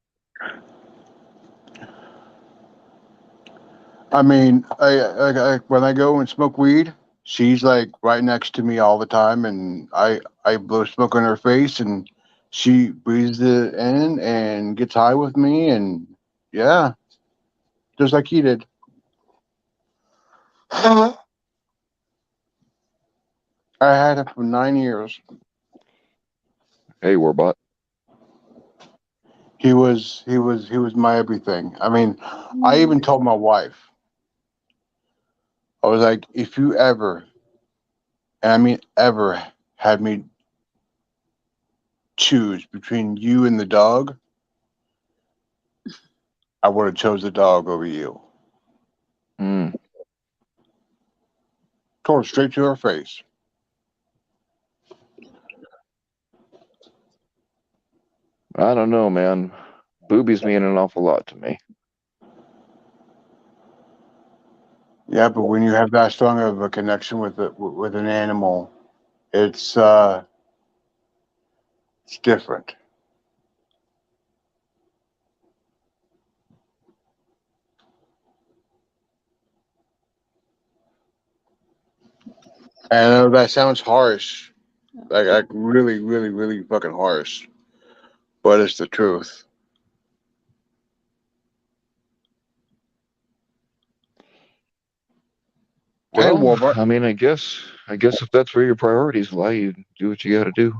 Speaker 3: I mean, I when I go and smoke weed, she's like right next to me all the time, and I blow smoke on her face, and she breathes it in and gets high with me, and yeah, just like he did. I had him for 9 years.
Speaker 1: Hey, Warbot.
Speaker 3: He was my everything. I mean, I even told my wife, I was like, if you ever, and I mean ever, had me choose between you and the dog, I would have chose the dog over you.
Speaker 1: Mm.
Speaker 3: Told her straight to her face.
Speaker 1: I don't know, man. Boobies mean an awful lot to me.
Speaker 3: Yeah, but when you have that strong of a connection with an animal, it's it's different. And I know that sounds harsh, like really, really, really fucking harsh, but it's the truth. Hey,
Speaker 1: Well,
Speaker 3: Warbart.
Speaker 1: I mean, I guess if that's where your priorities lie, you do what you got to do.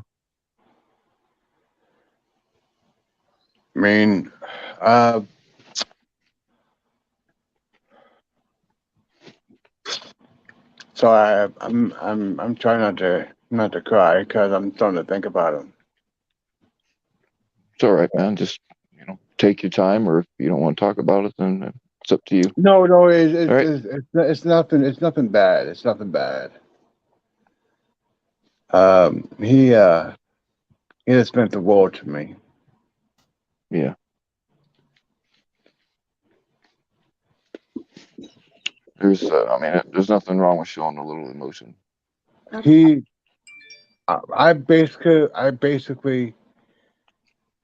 Speaker 3: I mean, uh, so I'm trying not to cry because I'm starting to think about him.
Speaker 1: It's all right, man. Just take your time, or if you don't want to talk about it, then it's up to you.
Speaker 3: No, no,
Speaker 1: All right.
Speaker 3: it's nothing. It's nothing bad. It's nothing bad. He he has meant the world to me.
Speaker 1: Yeah. There's nothing wrong with showing a little emotion.
Speaker 2: Okay.
Speaker 3: He, I basically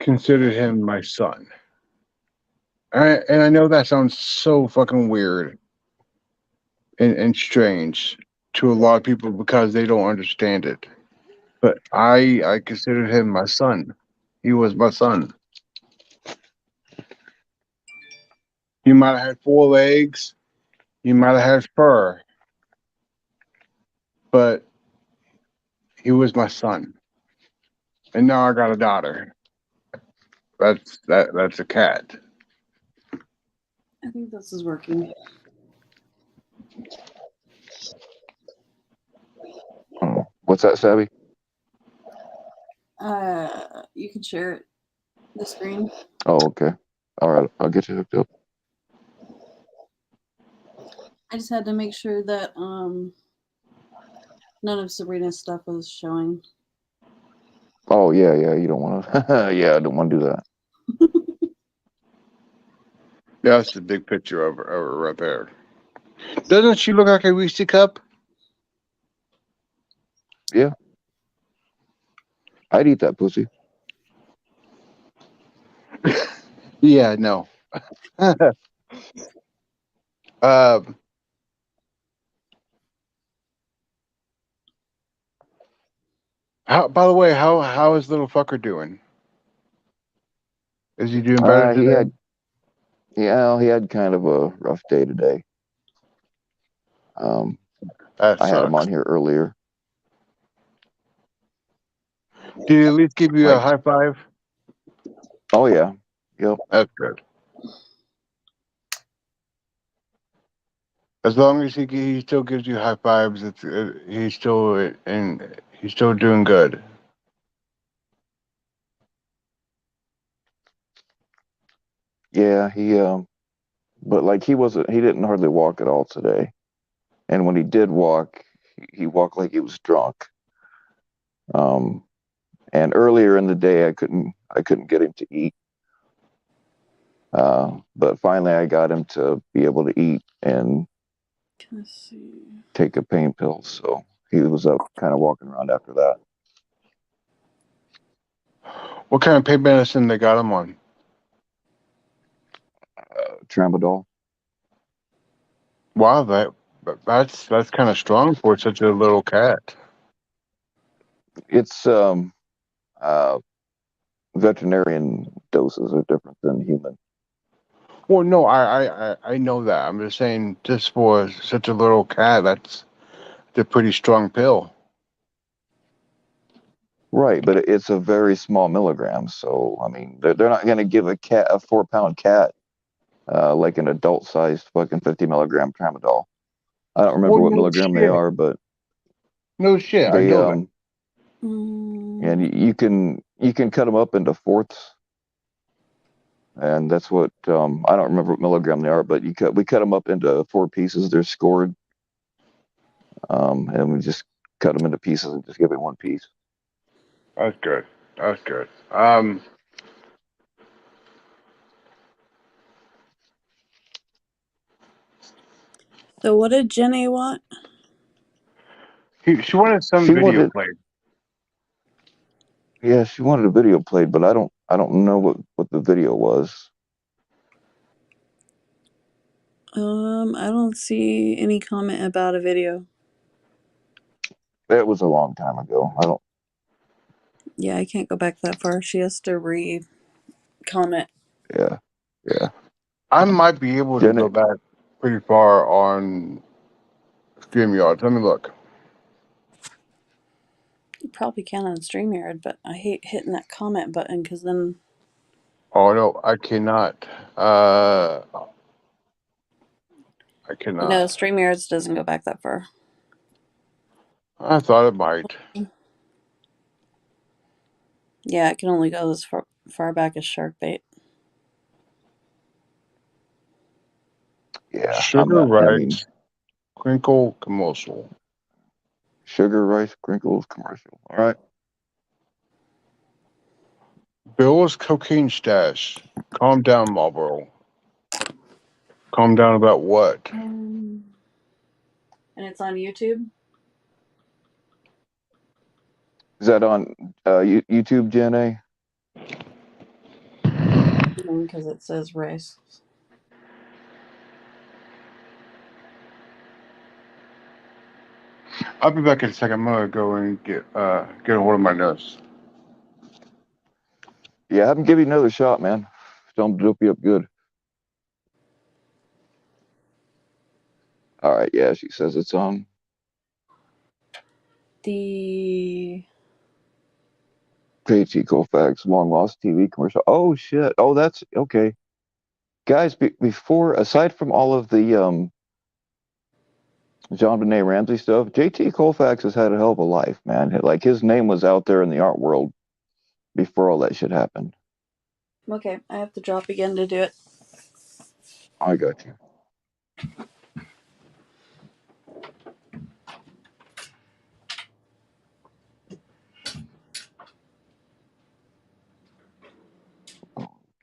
Speaker 3: considered him my son. And I know that sounds so fucking weird and strange to a lot of people because they don't understand it. But I considered him my son. He was my son. He might have had four legs. He might have had fur, but he was my son. And now I got a daughter. That's a cat.
Speaker 2: I think this is working.
Speaker 1: What's that, Savvy?
Speaker 2: You can share it, the screen.
Speaker 1: Oh, okay. All right. I'll get you hooked up.
Speaker 2: I just had to make sure that none of Sabrina's stuff was showing.
Speaker 1: Oh, yeah, yeah. You don't want to. Yeah, I don't want to do that.
Speaker 3: Yeah, that's the big picture of her right there. Doesn't she look like a Reese cup?
Speaker 1: Yeah, I'd eat that pussy.
Speaker 3: Yeah, no. um, how? By the way, how is little fucker doing? Is he doing better
Speaker 1: He
Speaker 3: today?
Speaker 1: had, yeah, he had kind of a rough day today. Um,
Speaker 3: That
Speaker 1: I had him
Speaker 3: sucks.
Speaker 1: on here earlier.
Speaker 3: Did he at least give you a
Speaker 1: Like,
Speaker 3: high five?
Speaker 1: oh yeah, yep,
Speaker 3: That's good. As long as he still gives you high fives, he's still doing good.
Speaker 1: yeah. But like he didn't hardly walk at all today. And when he did walk, he walked like he was drunk. Um, and earlier in the day, I couldn't get him to eat. But finally, I got him to be able to eat and
Speaker 2: Can I see?
Speaker 1: take a pain pill. So he was up, kind of walking around after that.
Speaker 3: What kind of pain medicine they got him on?
Speaker 1: Tramadol.
Speaker 3: Wow, that's kind of strong for such a little cat.
Speaker 1: It's uh, veterinarian doses are different than human.
Speaker 3: Well, no, I know that. I'm just saying, just for such a little cat, that's a pretty strong pill.
Speaker 1: Right, but it's a very small milligram. So I mean, they're not going to give a 4 pound cat like an adult sized fucking 50 milligram tramadol. I don't
Speaker 3: Well,
Speaker 1: remember what
Speaker 3: no
Speaker 1: milligram they
Speaker 3: shit,
Speaker 1: are, but
Speaker 3: no shit. I
Speaker 1: they
Speaker 3: know that.
Speaker 1: and
Speaker 2: Mm,
Speaker 1: you can cut them up into fourths, and that's what I don't remember what milligram they are, but we cut them up into 4 pieces. They're scored, and we just cut them into pieces and just give it one piece.
Speaker 3: That's good. That's good.
Speaker 2: So what did Jenny want?
Speaker 3: She wanted some
Speaker 1: She
Speaker 3: video
Speaker 1: wanted,
Speaker 3: played.
Speaker 1: yeah, she wanted a video played, but I don't know what the video was.
Speaker 2: I don't see any comment about a video.
Speaker 1: That was a long time ago. I don't.
Speaker 2: Yeah, I can't go back that far. She has to re-comment.
Speaker 1: Yeah, yeah.
Speaker 3: I might be able to
Speaker 1: Jenny,
Speaker 3: go back pretty far on StreamYard. Let me look.
Speaker 2: You probably can on StreamYard, but I hate hitting that comment button because then
Speaker 3: Oh no, I cannot. I
Speaker 2: no,
Speaker 3: cannot.
Speaker 2: StreamYards doesn't go back that far.
Speaker 3: I thought it might.
Speaker 2: Yeah, it can only go as far back as shark bait.
Speaker 1: yeah. I'm
Speaker 3: Sugar
Speaker 1: not. I mean,
Speaker 3: rice crinkle commercial.
Speaker 1: sugar rice crinkles commercial. All right.
Speaker 3: Bill's cocaine stash. Calm down, Marlboro. Calm down about what?
Speaker 2: And it's on YouTube
Speaker 1: Is that on YouTube, Jen A?
Speaker 2: because it says rice.
Speaker 3: I'll be back in a second. I'm gonna go and get a hold of my notes.
Speaker 1: Yeah, have him give you another shot, man. Tell him to dope you up good. All right. Yeah, she says it's on.
Speaker 2: The
Speaker 1: JT Colfax long lost TV commercial. Oh shit. Oh, that's okay. Guys, before aside from all of the Jean Benet Ramsey stuff, JT Colfax has had a hell of a life, man. Like his name was out there in the art world before all that shit happened.
Speaker 2: okay, I have to drop again to do it.
Speaker 1: I got you.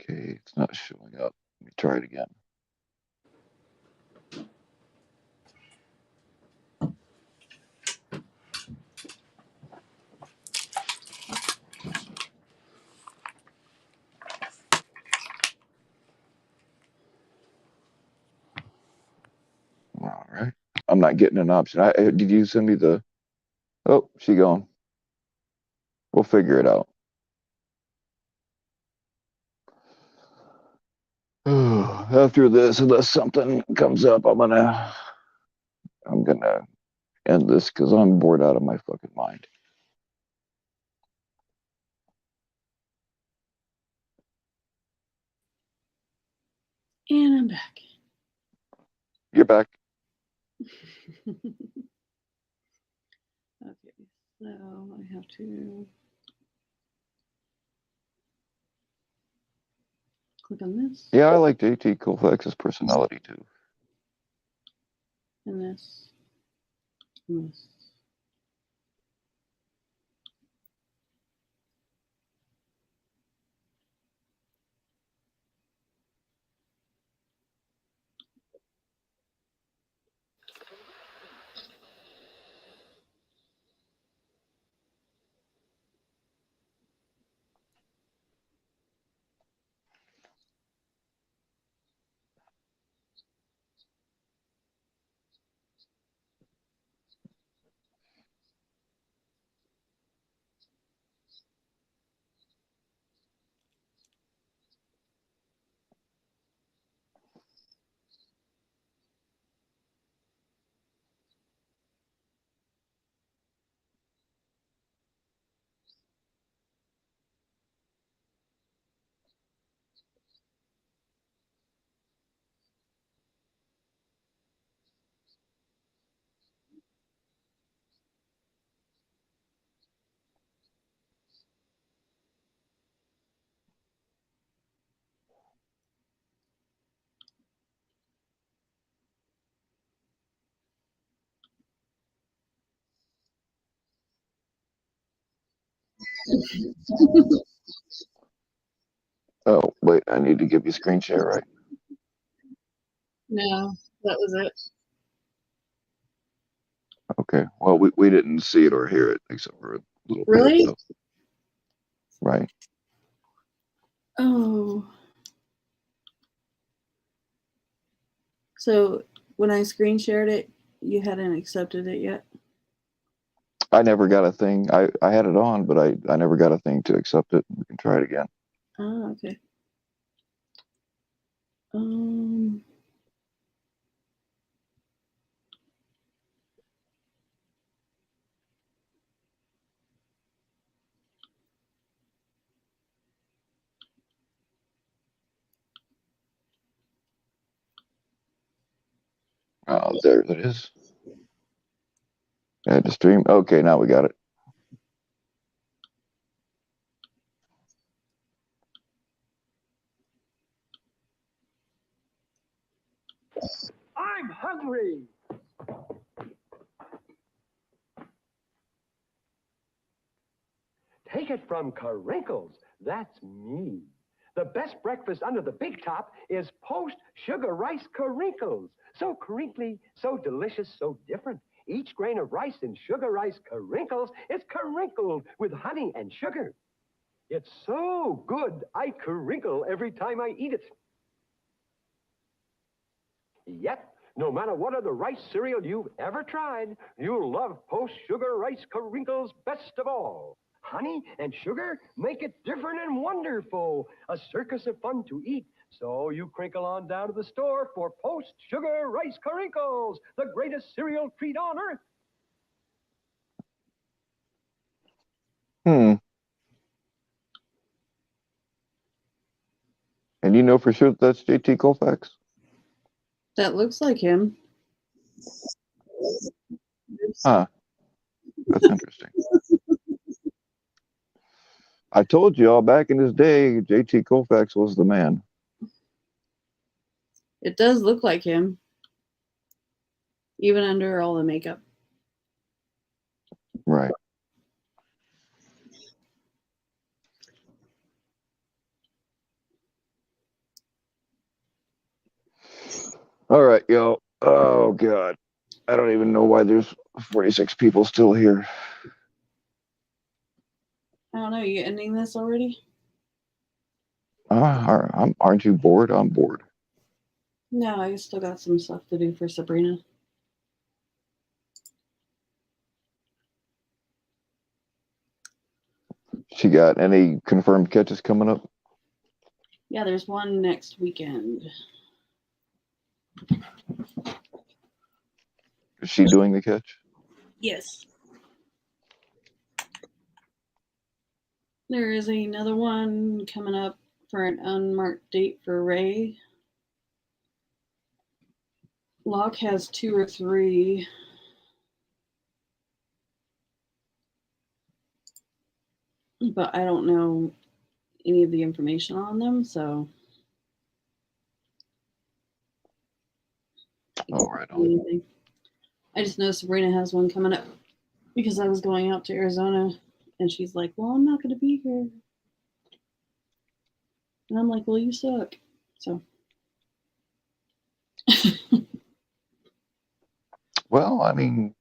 Speaker 1: Okay, it's not showing up. Let me try it again. All right. I'm not getting an option. Did you send me the? Oh, she gone. We'll figure it out. After this, unless something comes up, I'm gonna end this because I'm bored out of my fucking mind.
Speaker 2: And I'm back.
Speaker 1: You're back.
Speaker 2: Okay, so I have to click on this
Speaker 1: Yeah, I like JT Colfax's personality too.
Speaker 2: and this and this.
Speaker 1: Oh, wait, I need to give you screen share, right?
Speaker 2: No, that was it.
Speaker 1: Okay. Well, we didn't see it or hear it except for a little bit.
Speaker 2: Really?
Speaker 1: So, right.
Speaker 2: Oh. So when I screen shared it, you hadn't accepted it yet?
Speaker 1: I never got a thing. I had it on, but I never got a thing to accept it. We can try it again.
Speaker 2: Ah, okay. Um,
Speaker 1: Oh, there it is. Add to stream. Okay, now we got it.
Speaker 4: I'm hungry. Take it from Carinkles. That's me. The best breakfast under the big top is post sugar rice Carinkles. So crinkly, so delicious, so different. Each grain of rice in sugar rice Carinkles is carinkled with honey and sugar. It's so good, I crinkle every time I eat it. Yep, no matter what other rice cereal you've ever tried, you'll love Post Sugar Rice Carinkles best of all. Honey and sugar make it different and wonderful, a circus of fun to eat. So you crinkle on down to the store for Post Sugar Rice Carinkles, the greatest cereal treat on earth.
Speaker 1: Hmm. And you know for sure that's JT Colfax?
Speaker 2: that looks like him.
Speaker 1: Huh. That's interesting. I told you all back in his day, JT Colfax was the man.
Speaker 2: It does look like him, even under all the makeup.
Speaker 1: Right. All right, yo. Oh God. I don't even know why there's 46 people still here.
Speaker 2: I don't know. You ending this already?
Speaker 1: Aren't you bored? I'm bored.
Speaker 2: No, I still got some stuff to do for Sabrina.
Speaker 1: She got any confirmed catches coming up?
Speaker 2: Yeah, there's one next weekend.
Speaker 1: Is she doing the catch?
Speaker 2: Yes. There is another one coming up for an unmarked date for Ray. Locke has 2 or 3. But I don't know any of the information on them, so
Speaker 1: Oh, right on.
Speaker 2: anything. I just know Sabrina has one coming up because I was going out to Arizona and she's like, well, I'm not going to be here. And I'm like, well, you suck. So.
Speaker 1: Well, I mean,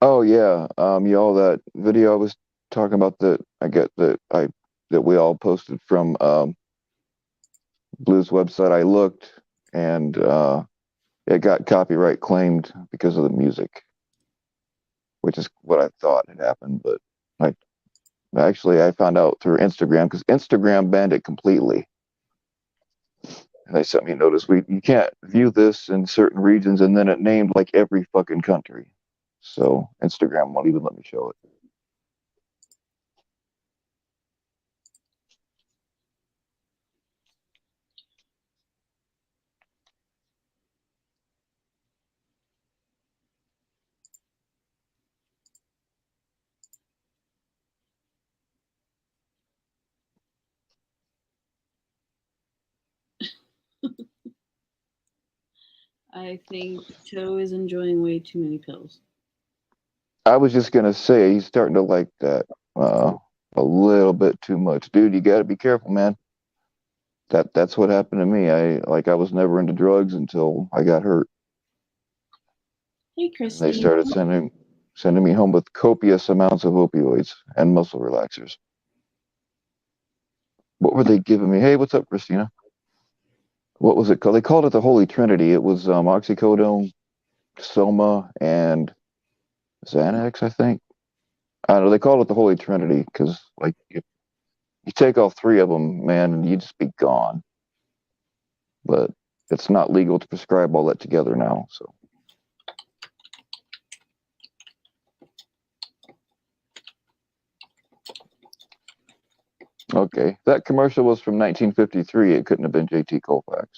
Speaker 1: oh yeah, y'all, that video I was talking about that I get that we all posted from Blue's website. I looked and it got copyright claimed because of the music, which is what I thought had happened. But I actually I found out through Instagram because Instagram banned it completely. And they sent me a notice. You can't view this in certain regions, and then it named like every fucking country. So Instagram won't even let me show it.
Speaker 2: I think Toe is enjoying way too many pills.
Speaker 1: I was just gonna say he's starting to like that uh, a little bit too much, dude. You got to be careful, man. That's what happened to me. I was never into drugs until I got hurt.
Speaker 5: Hey,
Speaker 1: And they
Speaker 5: Christy.
Speaker 1: started sending me home with copious amounts of opioids and muscle relaxers. What were they giving me? Hey, what's up, Christina? What was it called? They called it the Holy Trinity. It was oxycodone, Soma, and Xanax, I think. I don't know. They called it the Holy Trinity because, like, you take all three of them, man, and you just be gone. But it's not legal to prescribe all that together now. So, okay, that commercial was from 1953. It couldn't have been J.T. Colfax.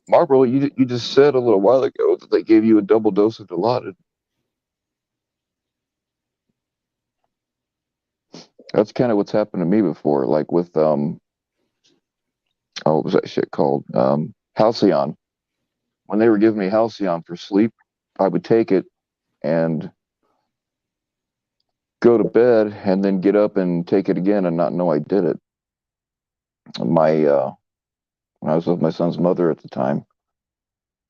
Speaker 1: Marlboro, you just said a little while ago that they gave you a double dose of Dilaudid. That's kind of what's happened to me before, like with what was that shit called? Halcyon. When they were giving me Halcyon for sleep, I would take it and go to bed and then get up and take it again and not know I did it. My When I was with my son's mother at the time,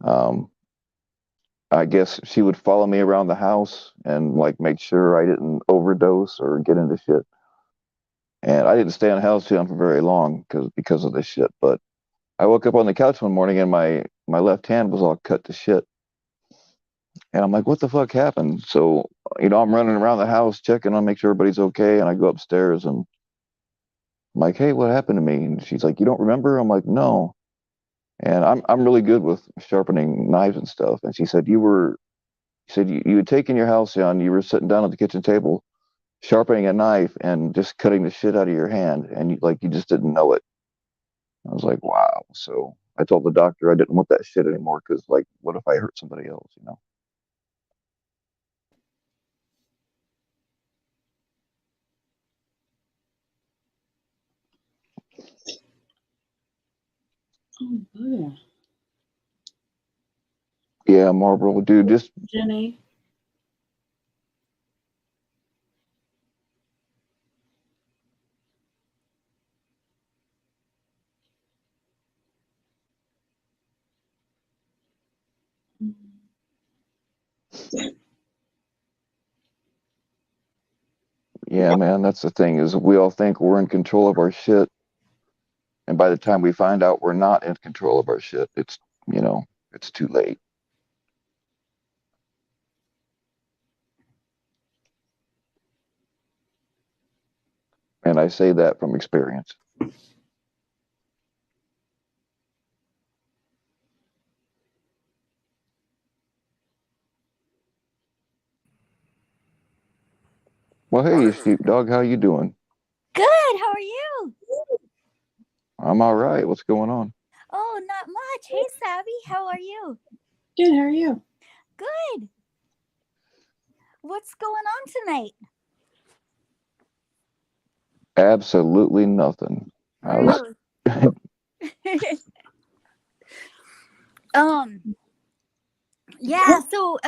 Speaker 1: um, I guess she would follow me around the house and like make sure I didn't overdose or get into shit. And I didn't stay on Halcyon for very long because of this shit. But I woke up on the couch one morning and my left hand was all cut to shit. And I'm like, what the fuck happened? So, I'm running around the house checking on make sure everybody's okay. And I go upstairs and I'm like, hey, what happened to me? And she's like, you don't remember? I'm like, no. And I'm really good with sharpening knives and stuff. And she said you had taken your halcyon, you were sitting down at the kitchen table, sharpening a knife and just cutting the shit out of your hand, and you just didn't know it. I was like, wow. So I told the doctor I didn't want that shit anymore because, like, what if I hurt somebody else?
Speaker 5: Oh, yeah.
Speaker 1: Yeah, Marlboro, dude, just
Speaker 5: Jenny.
Speaker 1: yeah, man, that's the thing is we all think we're in control of our shit, and by the time we find out we're not in control of our shit, you know, it's too late. And I say that from experience. Well, hey, sheepdog, how you doing?
Speaker 6: Good. How are you?
Speaker 1: I'm all right. What's going on?
Speaker 6: Oh, not much. Hey, Savvy. How are you?
Speaker 5: Good. How are you?
Speaker 6: Good. What's going on tonight?
Speaker 1: Absolutely nothing. I was
Speaker 6: Really? Yeah. So,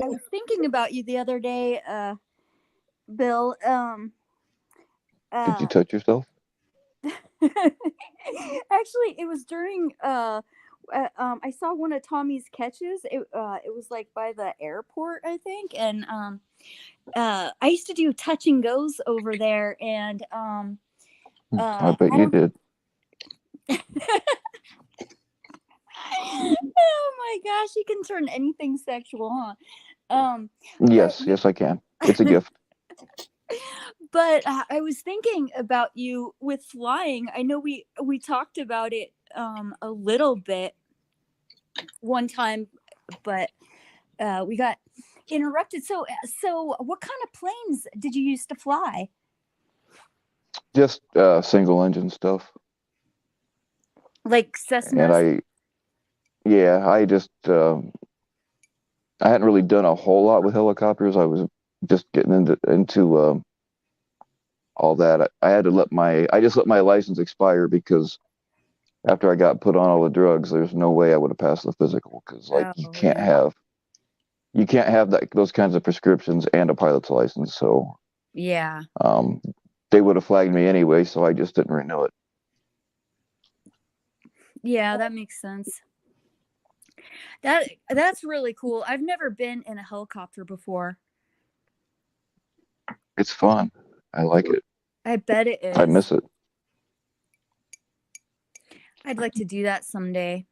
Speaker 6: I was thinking about you the other day, Bill.
Speaker 1: Did you
Speaker 6: Uh,
Speaker 1: touch yourself?
Speaker 6: Actually, it was during I saw one of Tommy's catches. It was like by the airport, I think, and I used to do touch and goes over there, and
Speaker 1: I bet
Speaker 6: I
Speaker 1: you
Speaker 6: don't.
Speaker 1: did.
Speaker 6: Oh my gosh, you can turn anything sexual, huh? But
Speaker 1: Yes, yes, I can. It's a gift.
Speaker 6: but I was thinking about you with flying. I know we talked about it a little bit one time, but we got interrupted. So what kind of planes did you used to fly?
Speaker 1: Just single engine stuff.
Speaker 6: Like
Speaker 1: And
Speaker 6: Cessnas?
Speaker 1: I just I hadn't really done a whole lot with helicopters. I was just getting into all that. I just let my license expire because after I got put on all the drugs, there's no way I would have passed the physical because like
Speaker 6: Oh, yeah.
Speaker 1: you can't have those kinds of prescriptions and a pilot's license. So
Speaker 6: Yeah.
Speaker 1: um, they would have flagged me anyway, so I just didn't renew it.
Speaker 6: Yeah, that makes sense. That's really cool. I've never been in a helicopter before.
Speaker 1: It's fun. I like it.
Speaker 6: I bet it
Speaker 1: I
Speaker 6: is.
Speaker 1: miss it.
Speaker 6: I'd like to do that someday.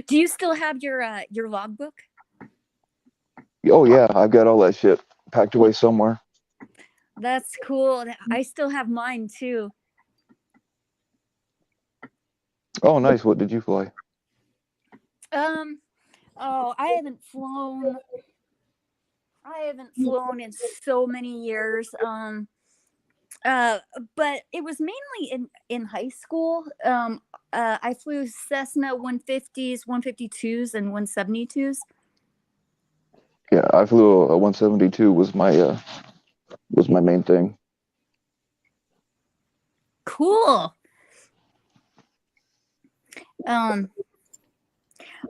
Speaker 6: Do you still have your logbook?
Speaker 1: Oh yeah, I've got all that shit packed away somewhere.
Speaker 6: That's cool. I still have mine too.
Speaker 1: Oh nice. What did you fly?
Speaker 6: Oh, I haven't flown in so many years. But it was mainly in high school. I flew Cessna 150s, 152s, and 172s.
Speaker 1: Yeah, I flew a 172 was my main thing.
Speaker 6: Cool.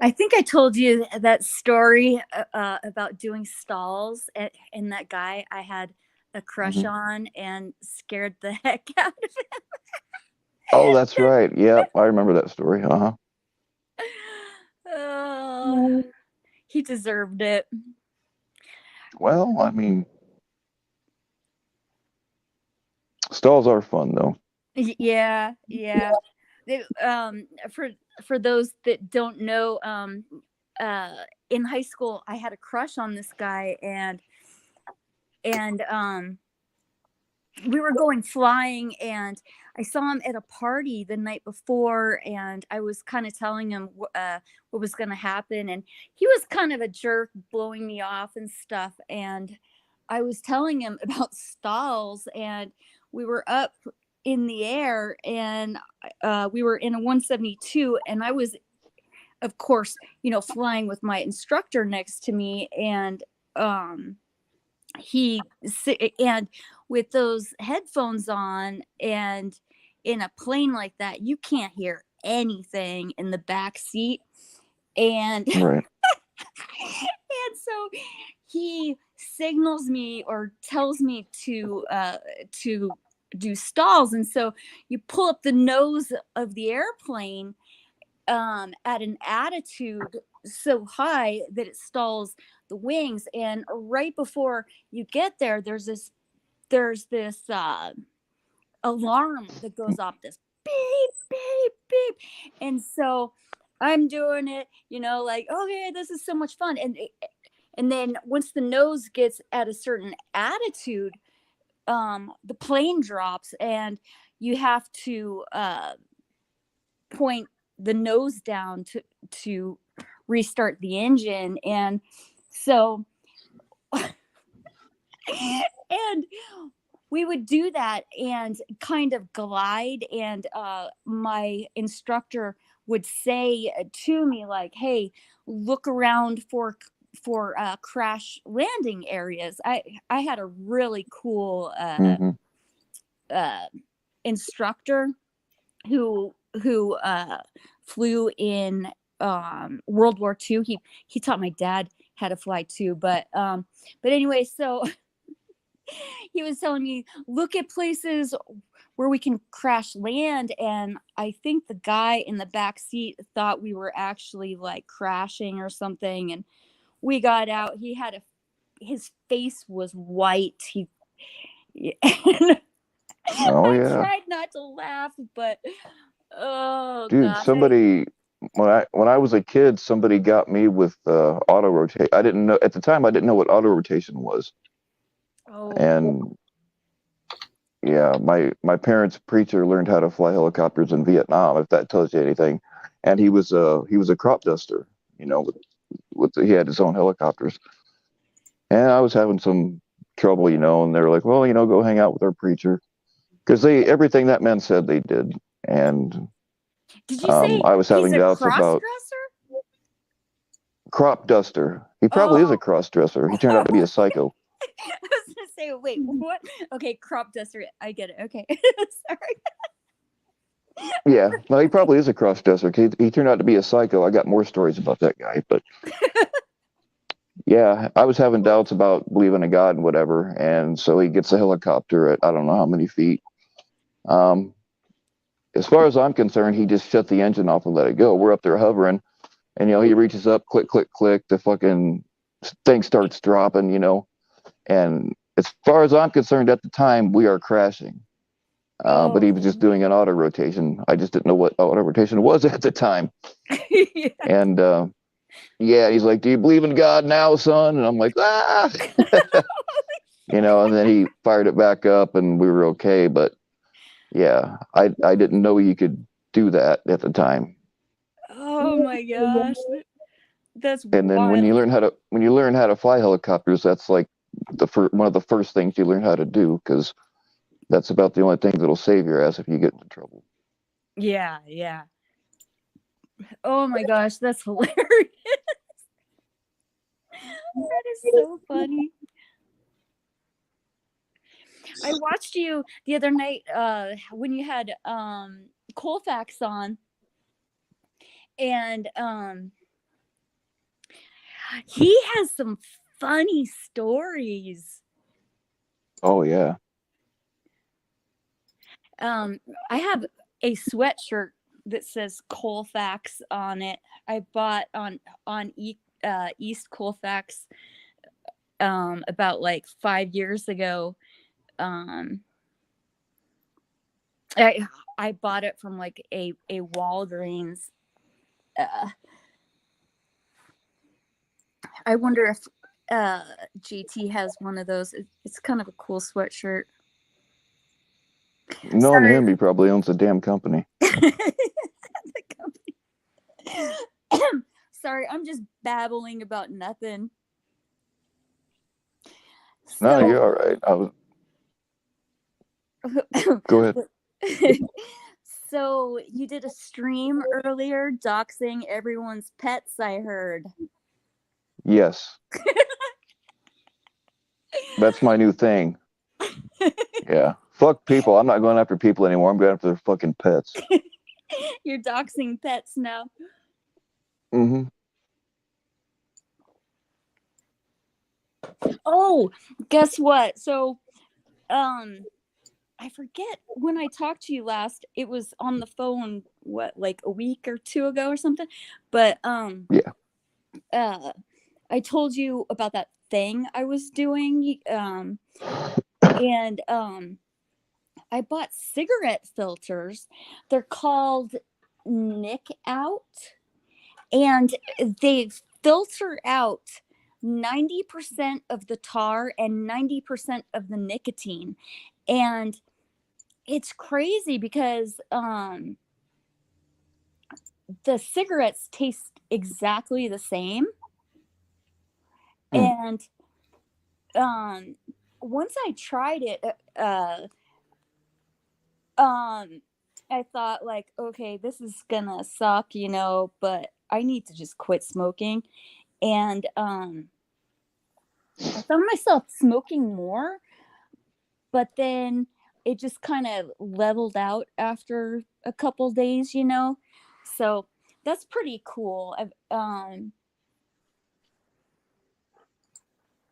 Speaker 6: I think I told you that story about doing stalls and that guy I had a crush on and scared the heck out of him.
Speaker 1: Oh, that's right. Yep, I remember that story. Uh-huh.
Speaker 6: Oh, he deserved it.
Speaker 1: Well, I mean, stalls are fun though.
Speaker 6: Yeah. They, for those that don't know, in high school I had a crush on this guy, and we were going flying, and I saw him at a party the night before, and I was kind of telling him what was going to happen, and he was kind of a jerk, blowing me off and stuff, and I was telling him about stalls, and we were up in the air, and we were in a 172, and I was, of course, flying with my instructor next to me, and he and with those headphones on, and in a plane like that you can't hear anything in the back seat, and
Speaker 1: Right.
Speaker 6: and so he signals me or tells me to do stalls, and so you pull up the nose of the airplane at an attitude so high that it stalls the wings, and right before you get there, there's this alarm that goes off, this beep beep beep, and so I'm doing it, like, okay, this is so much fun, and then once the nose gets at a certain attitude, the plane drops, and you have to point the nose down to restart the engine, and so and we would do that and kind of glide, and my instructor would say to me, like, hey, look around for crash landing areas. I had a really cool
Speaker 1: Hmm.
Speaker 6: uh, instructor who flew in World War II. He taught my dad how to fly too, but anyway, so he was telling me, look at places where we can crash land, and I think the guy in the back seat thought we were actually like crashing or something, and we got out. His face was white. And
Speaker 1: Oh
Speaker 6: I
Speaker 1: yeah.
Speaker 6: tried not to laugh, but oh
Speaker 1: Dude,
Speaker 6: gosh,
Speaker 1: somebody when I was a kid, somebody got me with auto rotate. I didn't know at the time. I didn't know what auto rotation was,
Speaker 6: oh
Speaker 1: and yeah, my parents' preacher learned how to fly helicopters in Vietnam, if that tells you anything. And he was a crop duster, he had his own helicopters. And I was having some trouble, and they were like, well, go hang out with our preacher because they everything that man said they did. And
Speaker 6: did you say
Speaker 1: I was
Speaker 6: he's
Speaker 1: having
Speaker 6: a
Speaker 1: doubts
Speaker 6: cross
Speaker 1: about
Speaker 6: dresser?
Speaker 1: crop duster. He probably is a
Speaker 6: Oh.
Speaker 1: cross dresser. He turned out to be a psycho.
Speaker 6: I was gonna say, wait, what? Okay, crop duster. I get it. Okay, sorry.
Speaker 1: Yeah, no, he probably is a cross-dresser. He turned out to be a psycho. I got more stories about that guy, but yeah, I was having doubts about believing in God and whatever, and so he gets a helicopter at I don't know how many feet. Um, as far as I'm concerned, he just shut the engine off and let it go. We're up there hovering, and he reaches up, click, click, click. The fucking thing starts dropping, and as far as I'm concerned, at the time we are crashing. But he was
Speaker 6: Oh,
Speaker 1: just doing an auto rotation. I just didn't know what auto rotation was at the time.
Speaker 6: yeah.
Speaker 1: And yeah, he's like, "Do you believe in God now, son?" And I'm like, "Ah," and then he fired it back up, and we were okay. But yeah, I didn't know you could do that at the time.
Speaker 6: Oh my gosh, that's
Speaker 1: And then when you
Speaker 6: wild.
Speaker 1: learn how to fly helicopters, that's like one of the first things you learn how to do because that's about the only thing that'll save your ass if you get into trouble.
Speaker 6: Yeah, yeah. Oh my gosh, that's hilarious. That is so funny. I watched you the other night when you had Colfax on, and he has some funny stories.
Speaker 1: Oh yeah.
Speaker 6: I have a sweatshirt that says Colfax on it. I bought on East Colfax about like 5 years ago. Um, I bought it from like a Walgreens. I wonder if GT has one of those. It's kind of a cool sweatshirt.
Speaker 1: Knowing
Speaker 6: Sorry.
Speaker 1: him, he probably owns a damn company.
Speaker 6: Sorry, I'm just babbling about nothing.
Speaker 1: No,
Speaker 6: So,
Speaker 1: you're all right. Go ahead.
Speaker 6: so you did a stream earlier doxing everyone's pets, I heard.
Speaker 1: Yes, that's my new thing. Yeah. Fuck people. I'm not going after people anymore. I'm going after their fucking pets.
Speaker 6: You're doxing pets now.
Speaker 1: Mm-hmm.
Speaker 6: Oh, guess what? So, I forget when I talked to you last. It was on the phone, what, like a week or two ago or something. But
Speaker 1: Yeah.
Speaker 6: I told you about that thing I was doing, and I bought cigarette filters. They're called Nick Out, and they filter out 90% of the tar and 90% of the nicotine. And it's crazy because the cigarettes taste exactly the same.
Speaker 1: Hmm.
Speaker 6: And once I tried it, I thought like, okay, this is gonna suck, but I need to just quit smoking. And I found myself smoking more, but then it just kind of leveled out after a couple days, So that's pretty cool.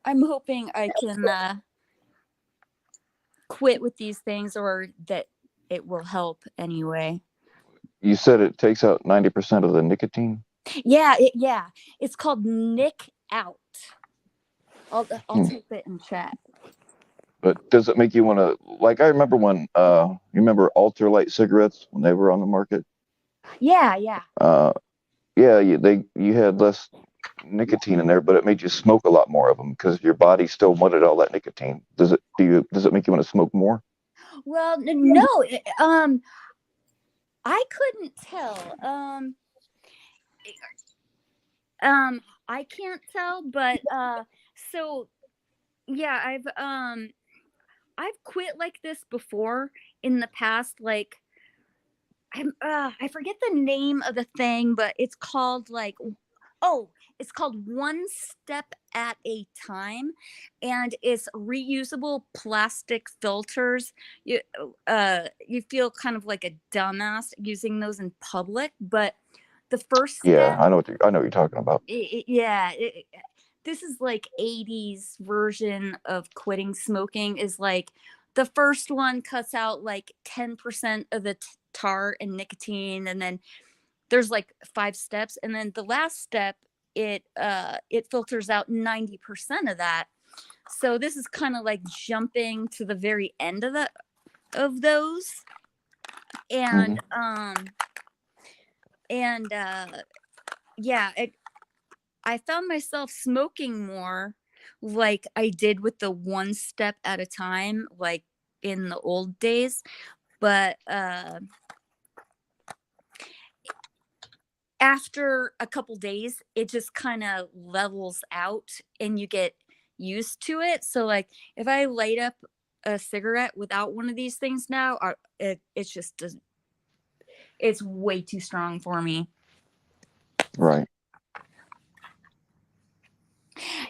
Speaker 6: I'm hoping I can quit with these things, or that it will help anyway.
Speaker 1: You said it takes out 90% of the nicotine.
Speaker 6: Yeah, it's called Nick Out. I'll
Speaker 1: Hmm.
Speaker 6: type it in chat.
Speaker 1: But does it make you want to, like, I remember when, you remember ultralight cigarettes when they were on the market?
Speaker 6: Yeah.
Speaker 1: Uh, yeah, you had less nicotine in there, but it made you smoke a lot more of them because your body still wanted all that nicotine. Does it make you want to smoke more?
Speaker 6: Well, no, I couldn't tell. I can't tell, but so yeah, I've quit like this before in the past. Like I forget the name of the thing, but it's called like, oh, It's called One Step at a Time, and it's reusable plastic filters. You feel kind of like a dumbass using those in public, but the first
Speaker 1: Yeah,
Speaker 6: step,
Speaker 1: I know what you're talking about.
Speaker 6: this is like 80s version of quitting smoking. Is like the first one cuts out like 10% of the tar and nicotine, and then there's like 5 steps, and then the last step, it filters out 90% of that. So this is kind of like jumping to the very end of those. And and yeah, I found myself smoking more like I did with the one step at a time, like in the old days. But after a couple days, it just kind of levels out and you get used to it. So, like, if I light up a cigarette without one of these things now, it's just it's way too strong for me.
Speaker 1: Right.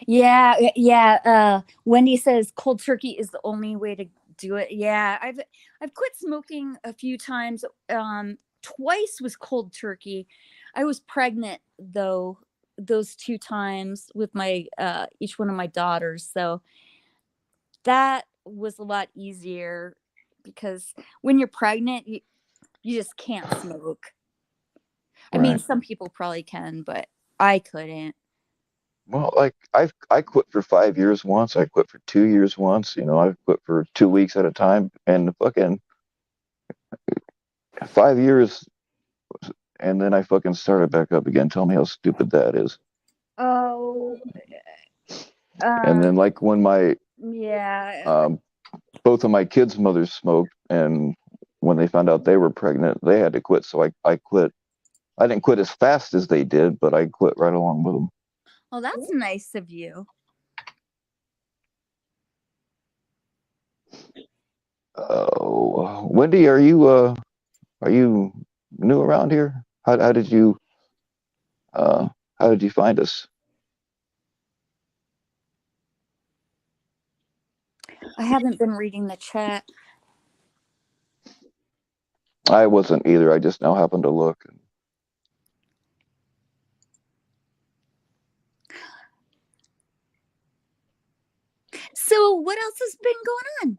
Speaker 6: Yeah. Wendy says cold turkey is the only way to do it. Yeah, I've quit smoking a few times. Twice was cold turkey. I was pregnant though those 2 times with my each one of my daughters. So that was a lot easier because when you're pregnant, you just can't smoke. I mean,
Speaker 1: Right.
Speaker 6: some people probably can, but I couldn't.
Speaker 1: Well, like I quit for 5 years once. I quit for 2 years once. You know, I quit for 2 weeks at a time, and fucking 5 years, and then I fucking started back up again. Tell me how stupid that is.
Speaker 6: Oh,
Speaker 1: And then like when my
Speaker 6: yeah.
Speaker 1: um, both of my kids' mothers smoked, and when they found out they were pregnant, they had to quit. So I quit. I didn't quit as fast as they did, but I quit right along with them.
Speaker 6: Well, that's nice of you.
Speaker 1: Oh, Wendy, are you new around here? How did you how did you find us?
Speaker 6: I haven't been reading the chat.
Speaker 1: I wasn't either. I just now happened to look.
Speaker 6: So, what else has been going on?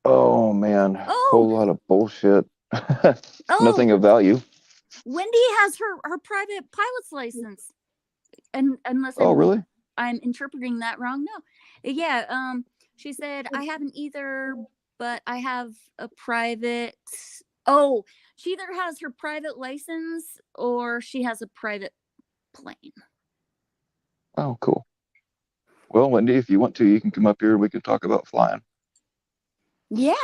Speaker 1: Oh man,
Speaker 6: Oh,
Speaker 1: whole lot of bullshit.
Speaker 6: oh,
Speaker 1: Nothing of value.
Speaker 6: Wendy has her private pilot's license, and unless
Speaker 1: Oh really?
Speaker 6: I'm interpreting that wrong. No, yeah. She said I haven't either, but I have a private. Oh, she either has her private license or she has a private plane.
Speaker 1: Oh cool. Well, Wendy, if you want to, you can come up here and we can talk about flying.
Speaker 6: Yeah,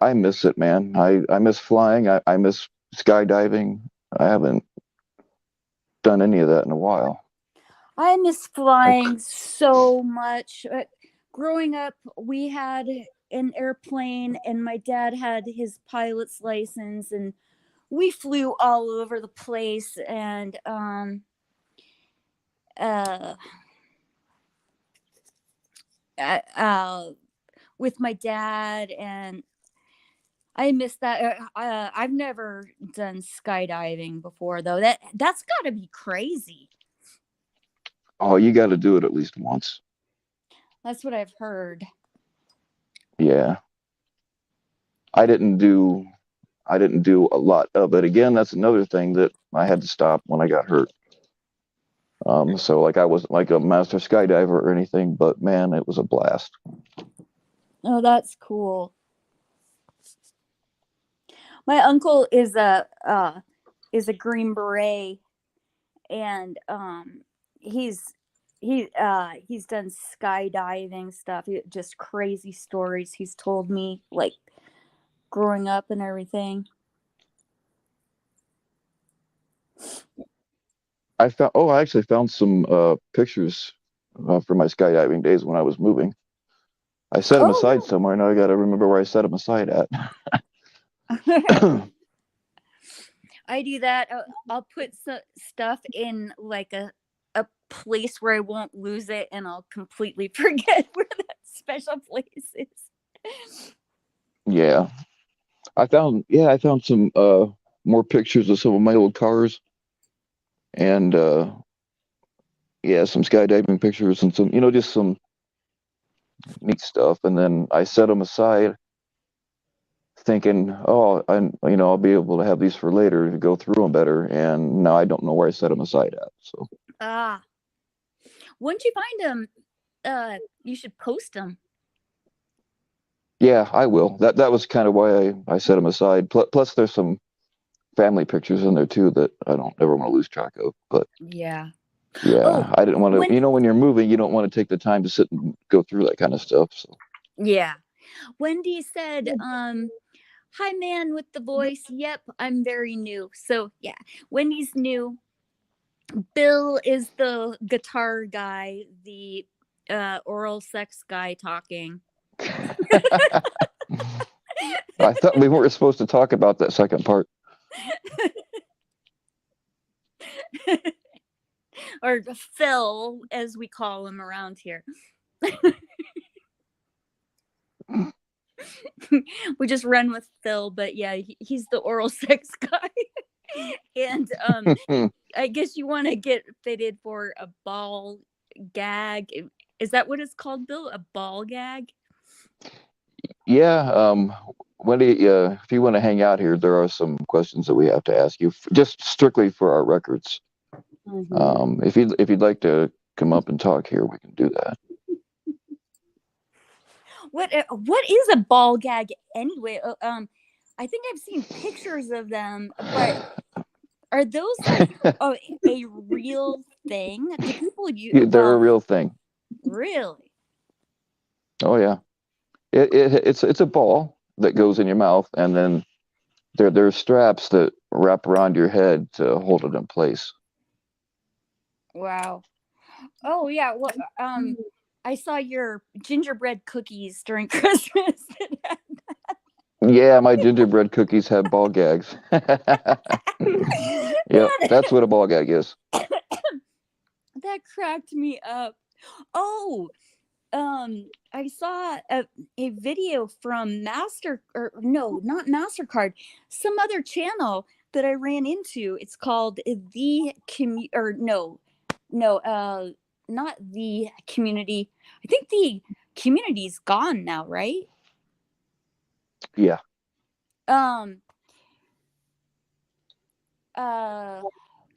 Speaker 1: I miss it, man. I miss flying. I miss skydiving. I haven't done any of that in a while.
Speaker 6: I miss
Speaker 1: I,
Speaker 6: flying so much. Growing up, we had an airplane, and my dad had his pilot's license, and we flew all over the place. And uh, with my dad, and I miss that. I've never done skydiving before, though. That's got to be crazy.
Speaker 1: oh, you got to do it at least once.
Speaker 6: That's what I've heard.
Speaker 1: Yeah. I didn't do I didn't do a lot of it. Again, that's another thing that I had to stop when I got hurt. So like I wasn't like a master skydiver or anything, but man, it was a blast.
Speaker 6: Oh, that's cool. My uncle is a Green Beret, and he's done skydiving stuff. Just crazy stories he's told me, like growing up and everything.
Speaker 1: I actually found some pictures from my skydiving days when I was moving. I set them aside
Speaker 6: Oh
Speaker 1: somewhere. Now I got to remember where I set them aside at.
Speaker 6: no. I do that. I'll put stuff in like a place where I won't lose it, and I'll completely forget where that special place is.
Speaker 1: Yeah. I found some more pictures of some of my old cars and yeah, some skydiving pictures and some, just some neat stuff. And then I set them aside thinking, oh, I'll be able to have these for later to go through them better. And now I don't know where I set them aside at. So
Speaker 6: Ah, once you find them, you should post them.
Speaker 1: yeah, I will. That was kind of why I set them aside. Plus, there's some family pictures in there too that I don't ever want to lose track of. But
Speaker 6: Yeah. Oh,
Speaker 1: yeah, I didn't want to.
Speaker 6: when
Speaker 1: When you're moving, you don't want to take the time to sit and go through that kind of stuff. So
Speaker 6: yeah, Wendy said, "Hi, man with the voice. Yep, I'm very new. So yeah, Wendy's new. Bill is the guitar guy, the oral sex guy talking."
Speaker 1: I thought we weren't supposed to talk about that second part.
Speaker 6: Or Phil, as we call him around here. We just run with Phil, but yeah, he's the oral sex guy. And I guess you want to get fitted for a ball gag. Is that what it's called, Bill? A ball gag?
Speaker 1: Yeah, Wendy, if you want to hang out here, there are some questions that we have to ask you, just strictly for our records. If you'd like to come up and talk here, we can do that.
Speaker 6: What is a ball gag anyway? I think I've seen pictures of them, but are those like a real thing? Do people use?
Speaker 1: They're a
Speaker 6: Well,
Speaker 1: real thing.
Speaker 6: really?
Speaker 1: Oh yeah, it's a ball that goes in your mouth, and then there's straps that wrap around your head to hold it in place.
Speaker 6: Wow. Oh yeah. Well, I saw your gingerbread cookies during Christmas.
Speaker 1: Yeah, my gingerbread cookies have ball gags. Yep, that's what a ball gag is.
Speaker 6: That cracked me up. Oh, I saw a video from not MasterCard, some other channel that I ran into. It's called the or no, not the community. I think the community's gone now, right?
Speaker 1: Yeah.
Speaker 6: Um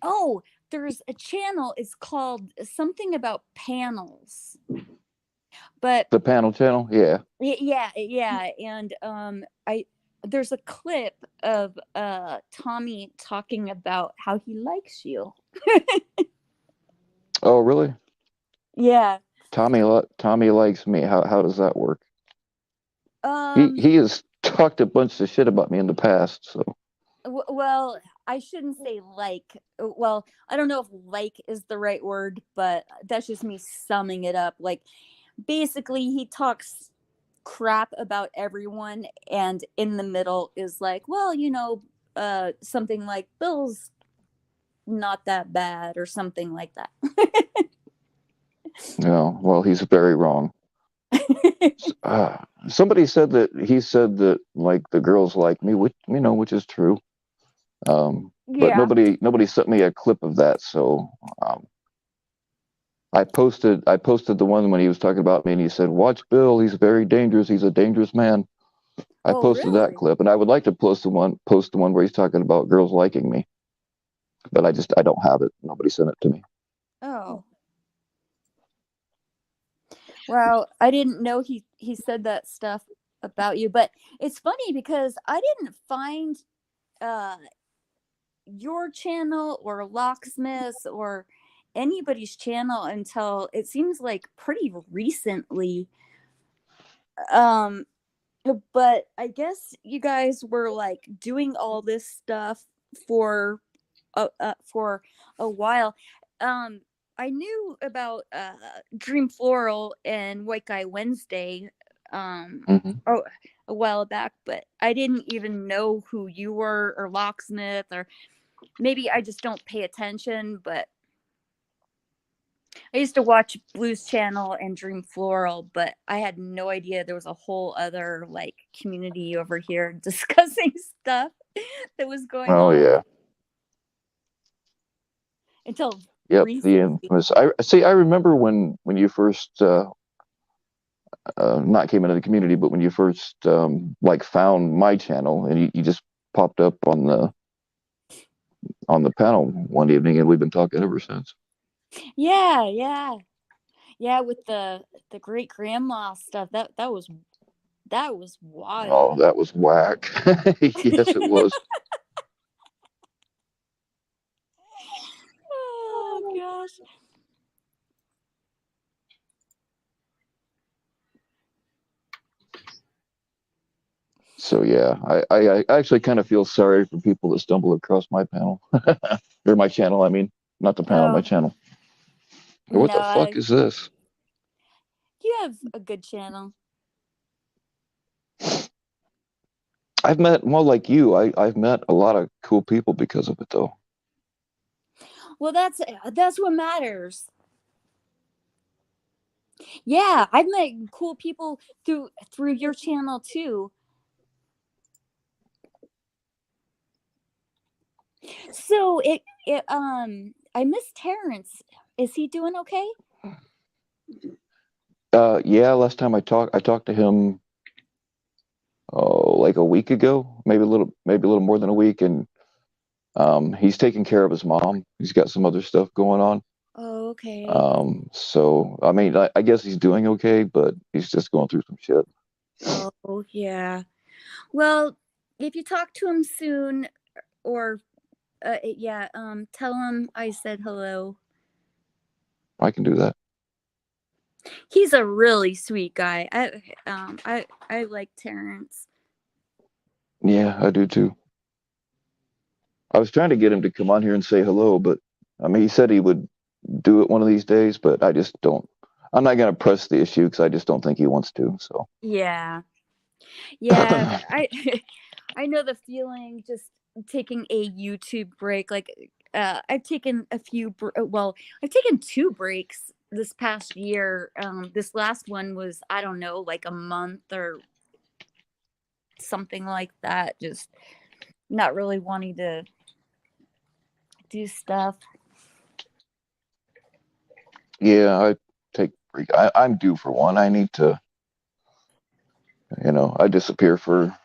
Speaker 6: oh, there's a channel, it's called something about panels. But
Speaker 1: The panel channel, yeah.
Speaker 6: yeah, and I there's a clip of Tommy talking about how he likes you.
Speaker 1: Oh, really?
Speaker 6: Yeah.
Speaker 1: Tommy likes me. How does that work? He
Speaker 6: Um
Speaker 1: he has talked a bunch of shit about me in the past, so
Speaker 6: well, I shouldn't say like. Well, I don't know if like is the right word, but that's just me summing it up. Like basically he talks crap about everyone, and in the middle is like, well, something like Bill's not that bad or something like that.
Speaker 1: well, he's very wrong. Uh, Somebody said that he said that like the girls like me, which is true. But
Speaker 6: Yeah.
Speaker 1: nobody sent me a clip of that, so I posted the one when he was talking about me, and he said, "Watch Bill, he's very dangerous. He's a dangerous man." I
Speaker 6: Oh,
Speaker 1: posted that
Speaker 6: really?
Speaker 1: clip, and I would like to post the one where he's talking about girls liking me, but I don't have it. Nobody sent it to me.
Speaker 6: Oh. Well, I didn't know he said that stuff about you, but it's funny because I didn't find uh your channel or Locksmiths or anybody's channel until it seems like pretty recently. Um but I guess you guys were like doing all this stuff for for a while. Um, I knew about Dream Floral and White Guy Wednesday
Speaker 1: Hmm.
Speaker 6: oh, a while back, but I didn't even know who you were or Locksmith or. maybe I just don't pay attention, but I used to watch Blues Channel and Dream Floral, but I had no idea there was a whole other like community over here discussing stuff that was going
Speaker 1: Oh
Speaker 6: on
Speaker 1: yeah.
Speaker 6: until
Speaker 1: Yep. The
Speaker 6: recently.
Speaker 1: infamous. I see. I remember when you first not came into the community, but when you first like found my channel and you just popped up on the panel one evening, and we've been talking ever since.
Speaker 6: Yeah, yeah. Yeah, with the great grandma stuff. That was wild.
Speaker 1: Oh, that was whack. Yes, it was.
Speaker 6: Oh gosh.
Speaker 1: So yeah, I actually kind of feel sorry for people that stumble across my panel or my channel. I mean, not the panel, my
Speaker 6: Oh,
Speaker 1: channel. What
Speaker 6: no,
Speaker 1: the fuck is this?
Speaker 6: you have a good channel.
Speaker 1: I've met more like you. I've met a lot of cool people because of it, though.
Speaker 6: Well, that's what matters. Yeah, I've met cool people through your channel too. So it I miss Terrence. Is he doing okay?
Speaker 1: Yeah. Last time I talked to him, oh, like a week ago, maybe a little more than a week, and he's taking care of his mom. He's got some other stuff going on.
Speaker 6: Oh, okay.
Speaker 1: So I mean, I guess he's doing okay, but he's just going through some shit.
Speaker 6: Oh, yeah. Well, if you talk to him soon, or yeah, tell him I said hello.
Speaker 1: I can do that.
Speaker 6: He's a really sweet guy. I like Terrence.
Speaker 1: Yeah, I do too. I was trying to get him to come on here and say hello, but I mean, he said he would do it one of these days, but I just don't. I'm not going to press the issue because I just don't think he wants to. So,
Speaker 6: Yeah. Yeah, I I know the feeling, just taking a YouTube break. Like I've taken I've taken 2 breaks this past year. This last one was, I don't know, like a month or something like that. Just not really wanting to do stuff.
Speaker 1: yeah, I take break. I'm due for one. I need to, I disappear for a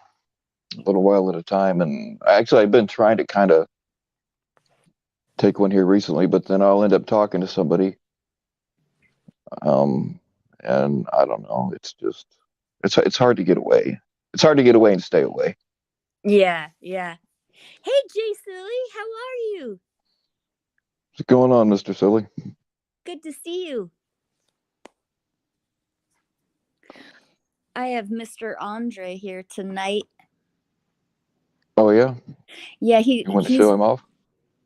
Speaker 1: little while at a time, and actually, I've been trying to kind of take one here recently, but then I'll end up talking to somebody, um, and I don't know. It's just it's hard to get away. It's hard to get away and stay away.
Speaker 6: Yeah, yeah. Hey, Jay Silly, how are you?
Speaker 1: What's going on, Mr. Silly?
Speaker 6: Good to see you. I have Mr. Andre here tonight.
Speaker 1: Oh yeah,
Speaker 6: Yeah,
Speaker 1: you want to
Speaker 6: he's
Speaker 1: show him off?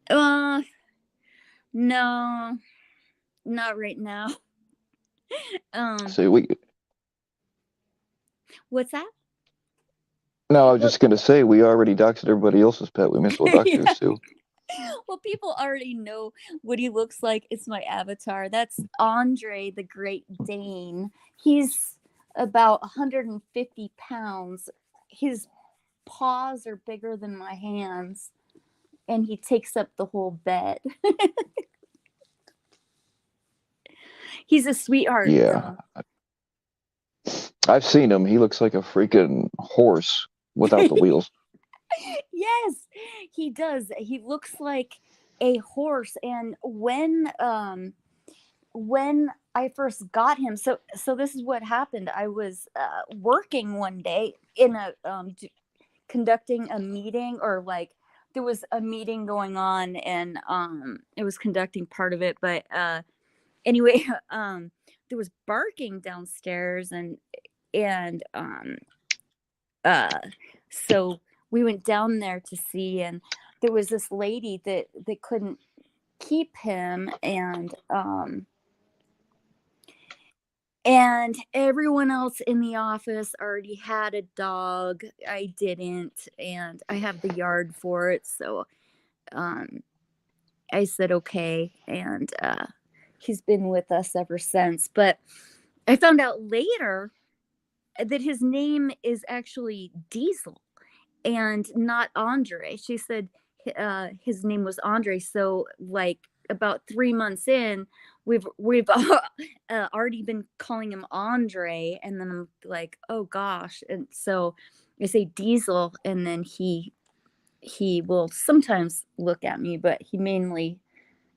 Speaker 6: uh no, not right now.
Speaker 1: See, we.
Speaker 6: What's that?
Speaker 1: No, I was
Speaker 6: Well,
Speaker 1: just gonna say we already doxed everybody else's pet. We may as well dox
Speaker 6: yeah.
Speaker 1: yours too.
Speaker 6: Well, people already know what he looks like. It's my avatar. That's Andre the Great Dane. He's about 150 pounds. His paws are bigger than my hands, and he takes up the whole bed. He's a sweetheart,
Speaker 1: Yeah,
Speaker 6: though.
Speaker 1: I've seen him. He looks like a freaking horse without the wheels.
Speaker 6: Yes, he does. He looks like a horse. And when I first got him, so this is what happened. I was working one day in a conducting a meeting, or like there was a meeting going on, and it was conducting part of it. But anyway, there was barking downstairs, and so we went down there to see, and there was this lady that couldn't keep him, and everyone else in the office already had a dog. I didn't, and I have the yard for it, so I said okay, and he's been with us ever since. But I found out later that his name is actually Diesel and not Andre. She said his name was Andre. So like about 3 months in, we've already been calling him Andre, and then I'm like, oh gosh. And so I say Diesel, and then he will sometimes look at me, but he mainly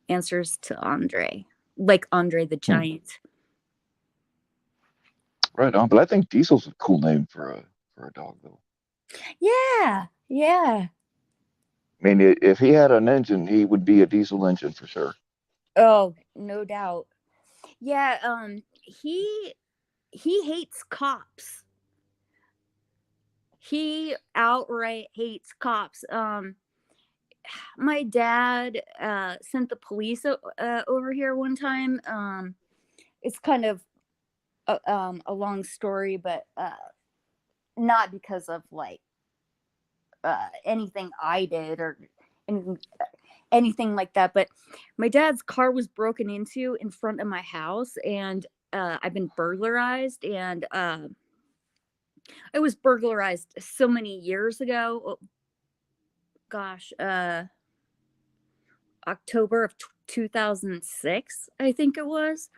Speaker 6: answers to Andre, like Andre the
Speaker 1: Hmm.
Speaker 6: Giant.
Speaker 1: Right on. But I think Diesel's a cool name for a dog, though.
Speaker 6: Yeah, yeah.
Speaker 1: I mean, if he had an engine, he would be a diesel engine for sure.
Speaker 6: Oh, no doubt. Yeah, he hates cops. He outright hates cops. My dad sent the police over here one time. It's kind of a long story, but not because of like anything I did or anything, anything like that. But my dad's car was broken into in front of my house, and I've been burglarized, and I was burglarized so many years ago. Oh, gosh, October of 2006, I think it was.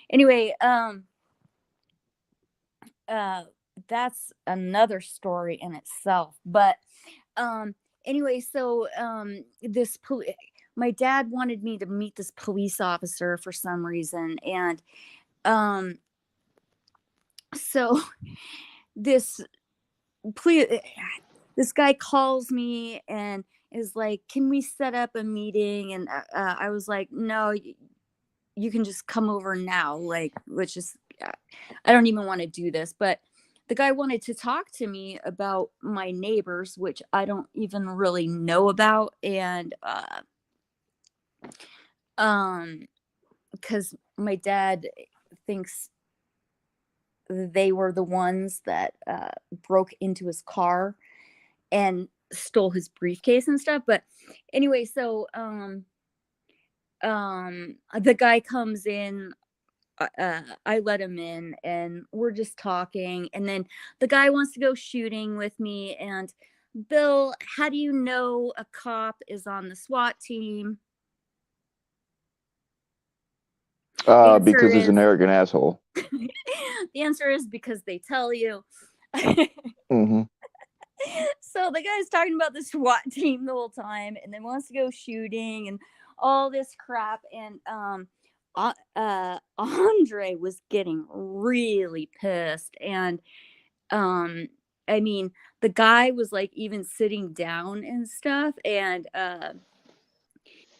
Speaker 6: Anyway, uh, that's another story in itself. But um, anyway, so my dad wanted me to meet this police officer for some reason, and um, so this this guy calls me and is like, can we set up a meeting? And I was like, no, you can just come over now, like let's just I don't even want to do this. But the guy wanted to talk to me about my neighbors, which I don't even really know about. And because my dad thinks they were the ones that broke into his car and stole his briefcase and stuff. But anyway, so the guy comes in, I let him in, and we're just talking, and then the guy wants to go shooting with me. And Bill, how do you know a cop is on the SWAT team? The answer
Speaker 1: Because he's
Speaker 6: is
Speaker 1: an arrogant asshole.
Speaker 6: the answer is because they tell you.
Speaker 1: Hmm.
Speaker 6: So the guy's talking about the SWAT team the whole time, and then wants to go shooting and all this crap. And Andre was getting really pissed, and I mean, the guy was like even sitting down and stuff, and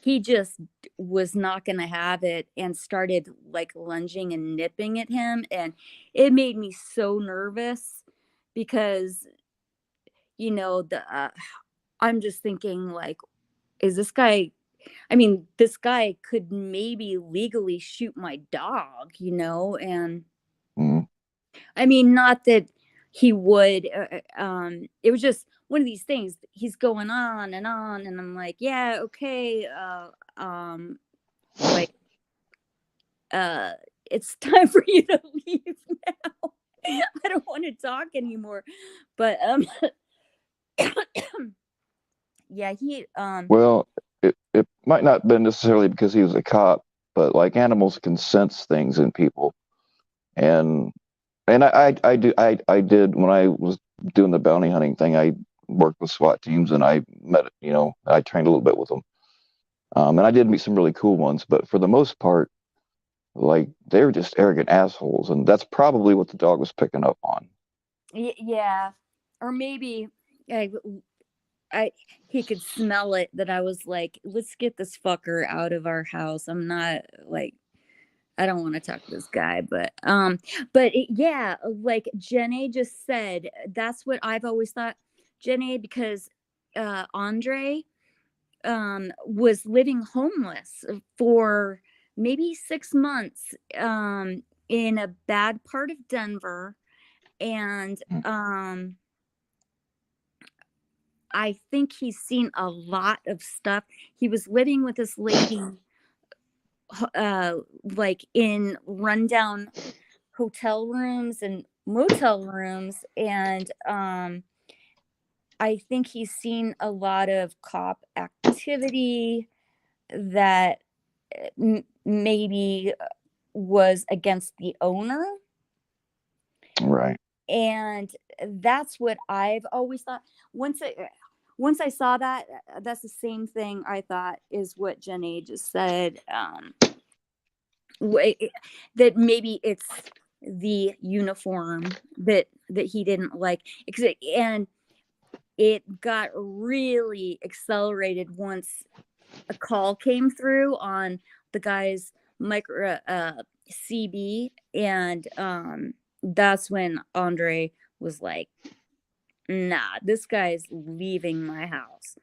Speaker 6: he just was not going to have it and started like lunging and nipping at him. And it made me so nervous because, I'm just thinking, like, is this guy, I mean, this guy could maybe legally shoot my dog, and
Speaker 1: Hmm.
Speaker 6: I mean, not that he would. It was just one of these things. He's going on, and I'm like, yeah, okay. Like, uh, it's time for you to leave now. I don't want to talk anymore. But yeah,
Speaker 1: Well, it might not have been necessarily because he was a cop, but like animals can sense things in people, and I did when I was doing the bounty hunting thing. I worked with SWAT teams, and I met, I trained a little bit with them, and I did meet some really cool ones. But for the most part, like they're just arrogant assholes, and that's probably what the dog was picking up on.
Speaker 6: yeah, or maybe I, I he could smell it, that I was like, let's get this fucker out of our house. I'm not like, I don't want to talk to this guy. Yeah, like Jenny just said, that's what I've always thought, Jenny, because Andre was living homeless for maybe 6 months in a bad part of Denver. And
Speaker 1: Mm.
Speaker 6: I think he's seen a lot of stuff. He was living with this lady, like in rundown hotel rooms and motel rooms, and I think he's seen a lot of cop activity that maybe was against the owner.
Speaker 1: Right.
Speaker 6: And that's what I've always thought. Once I saw that, that's the same thing I thought is what Jenny just said. That maybe it's the uniform that he didn't like, and it got really accelerated once a call came through on the guy's micro CB, and that's when Andre was like, nah, this guy's leaving my house.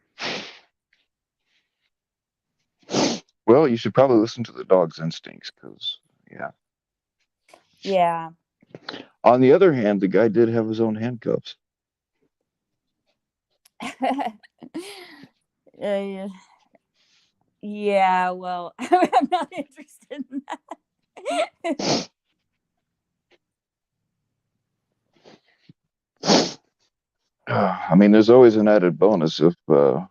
Speaker 1: Well, you should probably listen to the dog's instincts, because, yeah.
Speaker 6: Yeah.
Speaker 1: On the other hand, the guy did have his own handcuffs.
Speaker 6: Yeah, well, I'm not interested in that.
Speaker 1: I mean, there's always an added bonus if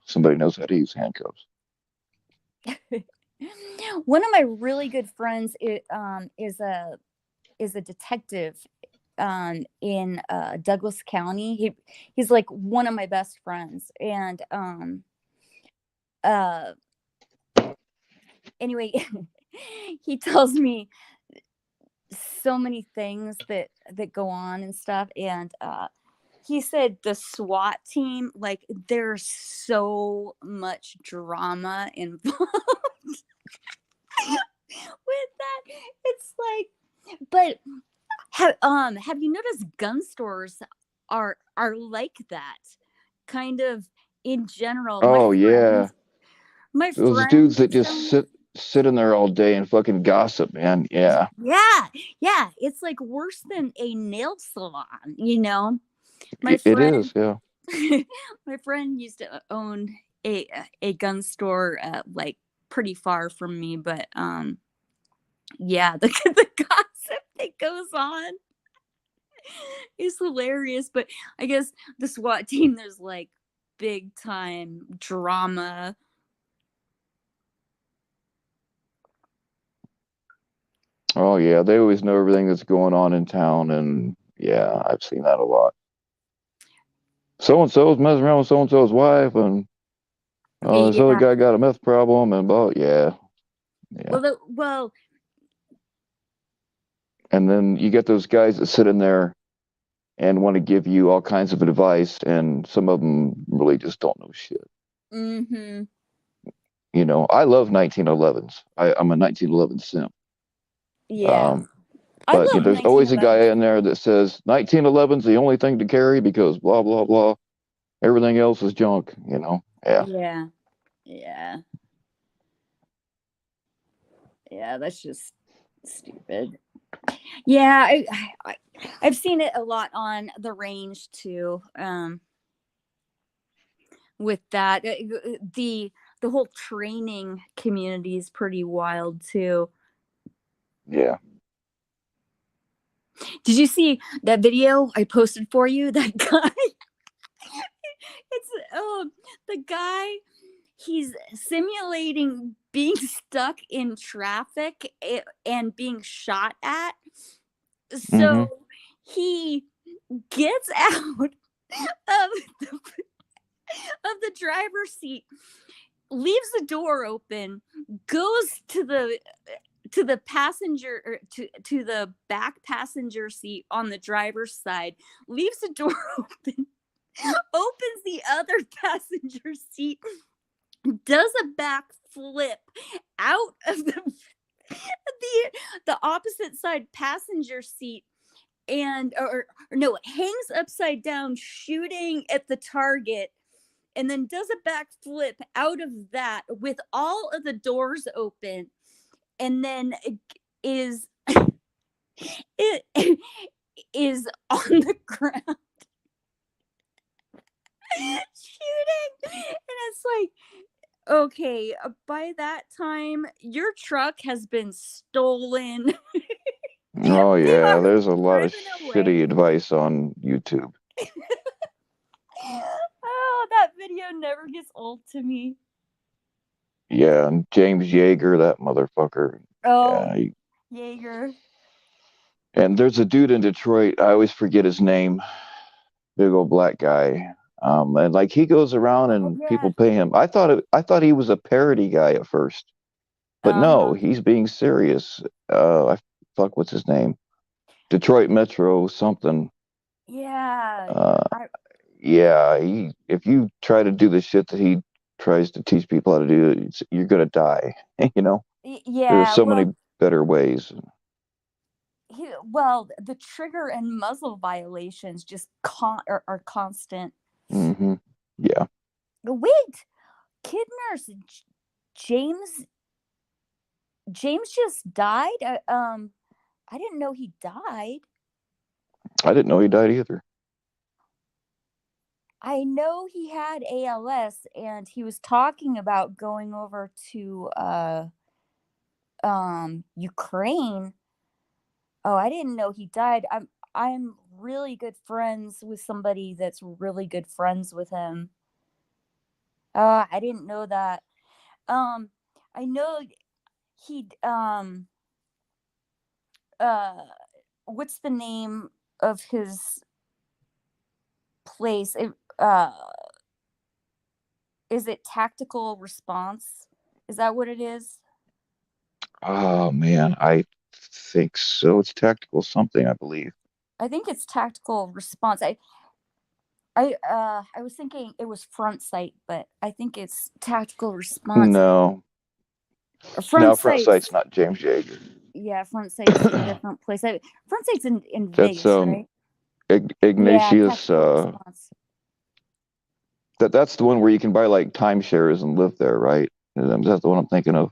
Speaker 1: somebody knows how to use handcuffs.
Speaker 6: One of my really good friends is a detective in Douglas County. He's like one of my best friends, and anyway, he tells me so many things that go on and stuff, and he said the SWAT team, like, there's so much drama involved with that. It's like, but have you noticed gun stores are like that, kind of, in general?
Speaker 1: Oh, yeah.
Speaker 6: My
Speaker 1: Those
Speaker 6: friend
Speaker 1: dudes that
Speaker 6: was
Speaker 1: just
Speaker 6: telling
Speaker 1: sit in there all day and fucking gossip, man. Yeah.
Speaker 6: me, yeah, it's like worse than a nail salon, my
Speaker 1: It
Speaker 6: friend
Speaker 1: is, yeah.
Speaker 6: my friend used to own a gun store, like, pretty far from me, but yeah, the gossip that goes on is hilarious. But I guess the SWAT team, there's like big time drama.
Speaker 1: Oh, yeah. They always know everything that's going on in town, and yeah, I've seen that a lot. So and so's messing around with so and so's wife, and this other
Speaker 6: Yeah.
Speaker 1: guy got a meth problem, and blah, yeah, yeah.
Speaker 6: Well,
Speaker 1: And then you get those guys that sit in there and want to give you all kinds of advice, and some of them really just don't know shit.
Speaker 6: mm-hmm.
Speaker 1: I love 1911s. I'm a 1911 simp.
Speaker 6: Yeah. I
Speaker 1: But
Speaker 6: love
Speaker 1: there's always a
Speaker 6: 1911.
Speaker 1: guy in there that says 1911's the only thing to carry because blah blah blah. Everything else is junk. Yeah.
Speaker 6: Yeah. Yeah. Yeah, that's just stupid. Yeah, I've seen it a lot on the range too. With that, the whole training community is pretty wild too.
Speaker 1: Yeah.
Speaker 6: Did you see that video I posted for you? That guy, it's the guy. He's simulating being stuck in traffic and being shot at.
Speaker 1: Mm-hmm.
Speaker 6: So he gets out of the driver's seat, leaves the door open, goes to the passenger, or to the back passenger seat on the driver's side, leaves the door open, opens the other passenger seat, does a back flip out of the opposite side passenger seat, and or no, hangs upside down shooting at the target, and then does a back flip out of that with all of the doors open, and then is it is on the ground shooting. And it's like, okay, by that time, your truck has been stolen.
Speaker 1: Oh
Speaker 6: They
Speaker 1: yeah,
Speaker 6: are
Speaker 1: there's a lot of
Speaker 6: driven
Speaker 1: shitty
Speaker 6: away.
Speaker 1: advice on YouTube.
Speaker 6: Oh, that video never gets old to me.
Speaker 1: Yeah, and James Yeager, that motherfucker.
Speaker 6: Oh,
Speaker 1: Yeah,
Speaker 6: Jaeger.
Speaker 1: and there's a dude in Detroit. I always forget his name. Big old black guy. And like he goes around
Speaker 6: Oh,
Speaker 1: and
Speaker 6: yeah.
Speaker 1: people pay him. I thought he was a parody guy at first, but no,
Speaker 6: Uh-huh.
Speaker 1: he's being serious. I fuck, what's his name? Detroit Metro something.
Speaker 6: Yeah.
Speaker 1: Uh,
Speaker 6: I
Speaker 1: yeah, if you try to do the shit that he tries to teach people how to do, you're gonna die. You know, there are
Speaker 6: yeah,
Speaker 1: so many
Speaker 6: well,
Speaker 1: better ways.
Speaker 6: the trigger and muzzle violations just are constant.
Speaker 1: Hmm. Yeah,
Speaker 6: Wait, kid nurse James James just died. I didn't know he died.
Speaker 1: I didn't know he died either.
Speaker 6: I know he had ALS, and he was talking about going over to Ukraine. Oh, I didn't know he died. I'm really good friends with somebody that's really good friends with him. I didn't know that. Um, I know he uh what's the name of his place? Is it tactical response? Is that what it is?
Speaker 1: Oh man, I think so. It's tactical something, I believe.
Speaker 6: I think it's tactical response. I was thinking it was front sight, but I think it's tactical response.
Speaker 1: No,
Speaker 6: Or
Speaker 1: no,
Speaker 6: front
Speaker 1: front sight's
Speaker 6: sights.
Speaker 1: not James Yeager.
Speaker 6: Yeah, front sight's a different place. Front sight's in
Speaker 1: That's
Speaker 6: Vegas, right? Yeah,
Speaker 1: Ignatius.
Speaker 6: tactical response.
Speaker 1: That's the one where you can buy like timeshares and live there, right? That's the one I'm thinking of.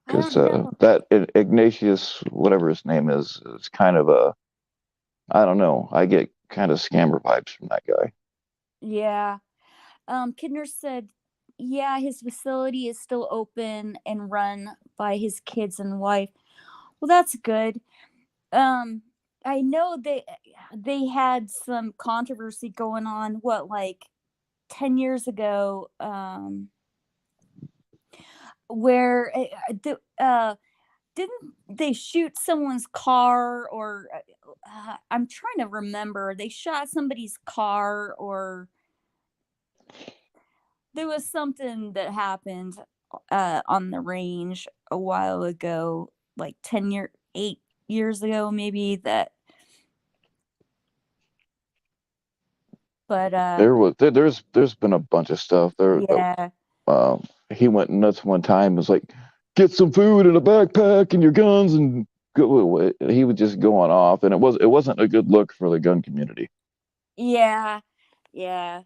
Speaker 6: I
Speaker 1: Because
Speaker 6: don't know.
Speaker 1: that Ignatius, whatever his name is kind of a, I don't know. I get kind of scammer vibes from that guy.
Speaker 6: Yeah. Kidner said, yeah, his facility is still open and run by his kids and wife. Well, that's good. Um, I know they had some controversy going on, what, like 10 years ago, where didn't they shoot someone's car, or I'm trying to remember. They shot somebody's car, or there was something that happened on the range a while ago, like 8 years ago maybe, that but
Speaker 1: There's been a bunch of stuff there that
Speaker 6: yeah.
Speaker 1: he went nuts one time. It was like, get some food in a backpack and your guns and go. He was just going off, and it wasn't a good look for the gun community.
Speaker 6: Yeah. Yeah.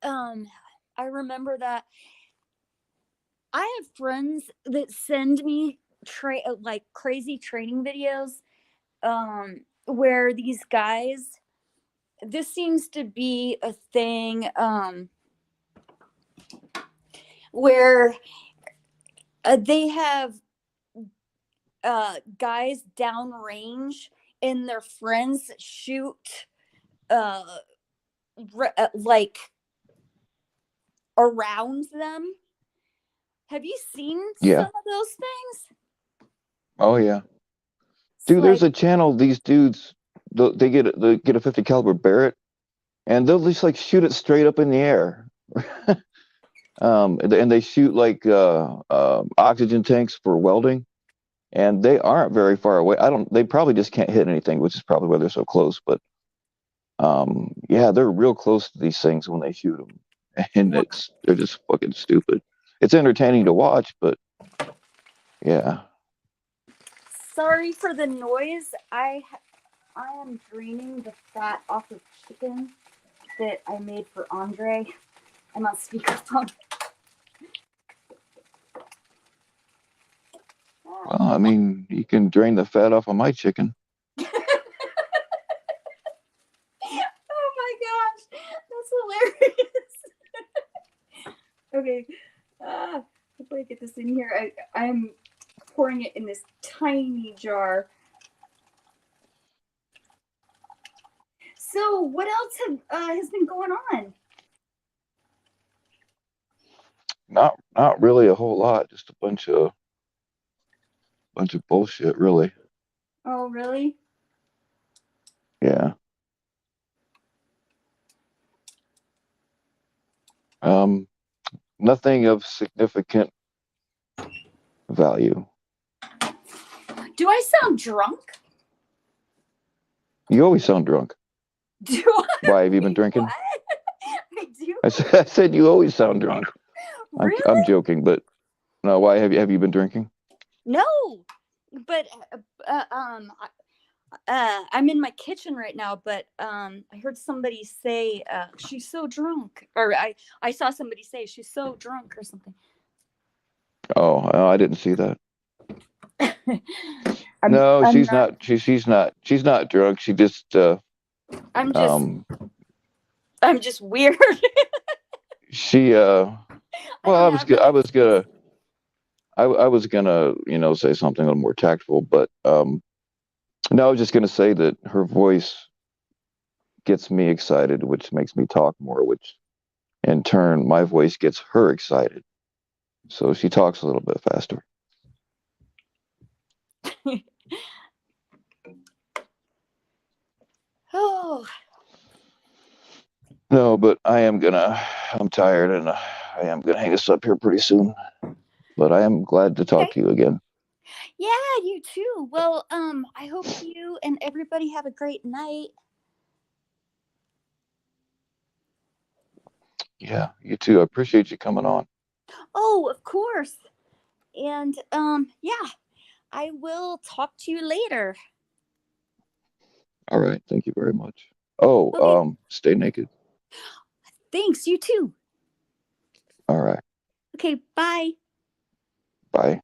Speaker 6: I remember that. I have friends that send me like crazy training videos, where these guys, this seems to be a thing, where they have guys downrange and their friends shoot uh, like around them. Have you seen
Speaker 1: Yeah.
Speaker 6: some of those things?
Speaker 1: Oh yeah.
Speaker 6: It's
Speaker 1: Dude, there's
Speaker 6: like,
Speaker 1: a channel. These dudes, they get a 50 caliber Barrett, and they'll just like shoot it straight up in the air. And they shoot like oxygen tanks for welding, and they aren't very far away. I don't. They probably just can't hit anything, which is probably why they're so close. But yeah, they're real close to these things when they shoot them, and they're just fucking stupid. It's entertaining to watch, but yeah.
Speaker 6: sorry for the noise. I am draining the fat off of chicken that I made for Andre. I'm on speakerphone.
Speaker 1: Well, I mean, you can drain the fat off of my chicken.
Speaker 6: Oh my gosh, that's get this in here. I'm pouring it in this tiny jar. So, what else has been going on?
Speaker 1: Not really a whole lot. Just a bunch of bullshit, really.
Speaker 6: Oh, really?
Speaker 1: Yeah. Nothing of significant value.
Speaker 6: Do I sound drunk?
Speaker 1: You always sound drunk.
Speaker 6: Do I?
Speaker 1: Why have you been
Speaker 6: Wait,
Speaker 1: drinking?
Speaker 6: what? I do.
Speaker 1: I said you always sound drunk. I'm
Speaker 6: Really?
Speaker 1: joking, but no. Why have you been drinking?
Speaker 6: No, but I'm in my kitchen right now. But I heard somebody say she's so drunk, or I saw somebody say she's so drunk or something.
Speaker 1: Oh, I didn't see that.
Speaker 6: I'm
Speaker 1: she's
Speaker 6: not.
Speaker 1: not. She's not drunk. She just.
Speaker 6: I'm just.
Speaker 1: Um.
Speaker 6: I'm just weird.
Speaker 1: She.
Speaker 6: I
Speaker 1: Well,
Speaker 6: don't have no excuse.
Speaker 1: I was gonna, say something a little more tactful, but no, I was just gonna say that her voice gets me excited, which makes me talk more, which in turn, my voice gets her excited. So she talks a little bit faster.
Speaker 6: Oh,
Speaker 1: No, but I'm tired and I am gonna hang this up here pretty soon. But I am glad to talk
Speaker 6: okay.
Speaker 1: to you again.
Speaker 6: Yeah, you too. Well, I hope you and everybody have a great night.
Speaker 1: Yeah, you too. I appreciate you coming on.
Speaker 6: Oh, of course. And yeah, I will talk to you later.
Speaker 1: All right, thank you very much. Oh,
Speaker 6: Okay.
Speaker 1: stay naked.
Speaker 6: Thanks, you too.
Speaker 1: All right,
Speaker 6: Okay, bye.
Speaker 1: bye.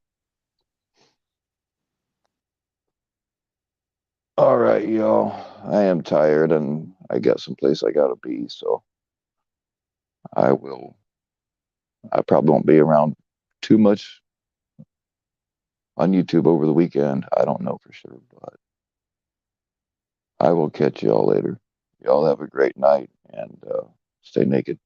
Speaker 1: All right, y'all. I am tired and I got someplace I gotta be, so I will. I probably won't be around too much on YouTube over the weekend. I don't know for sure, but I will catch y'all later. Y'all have a great night and stay naked.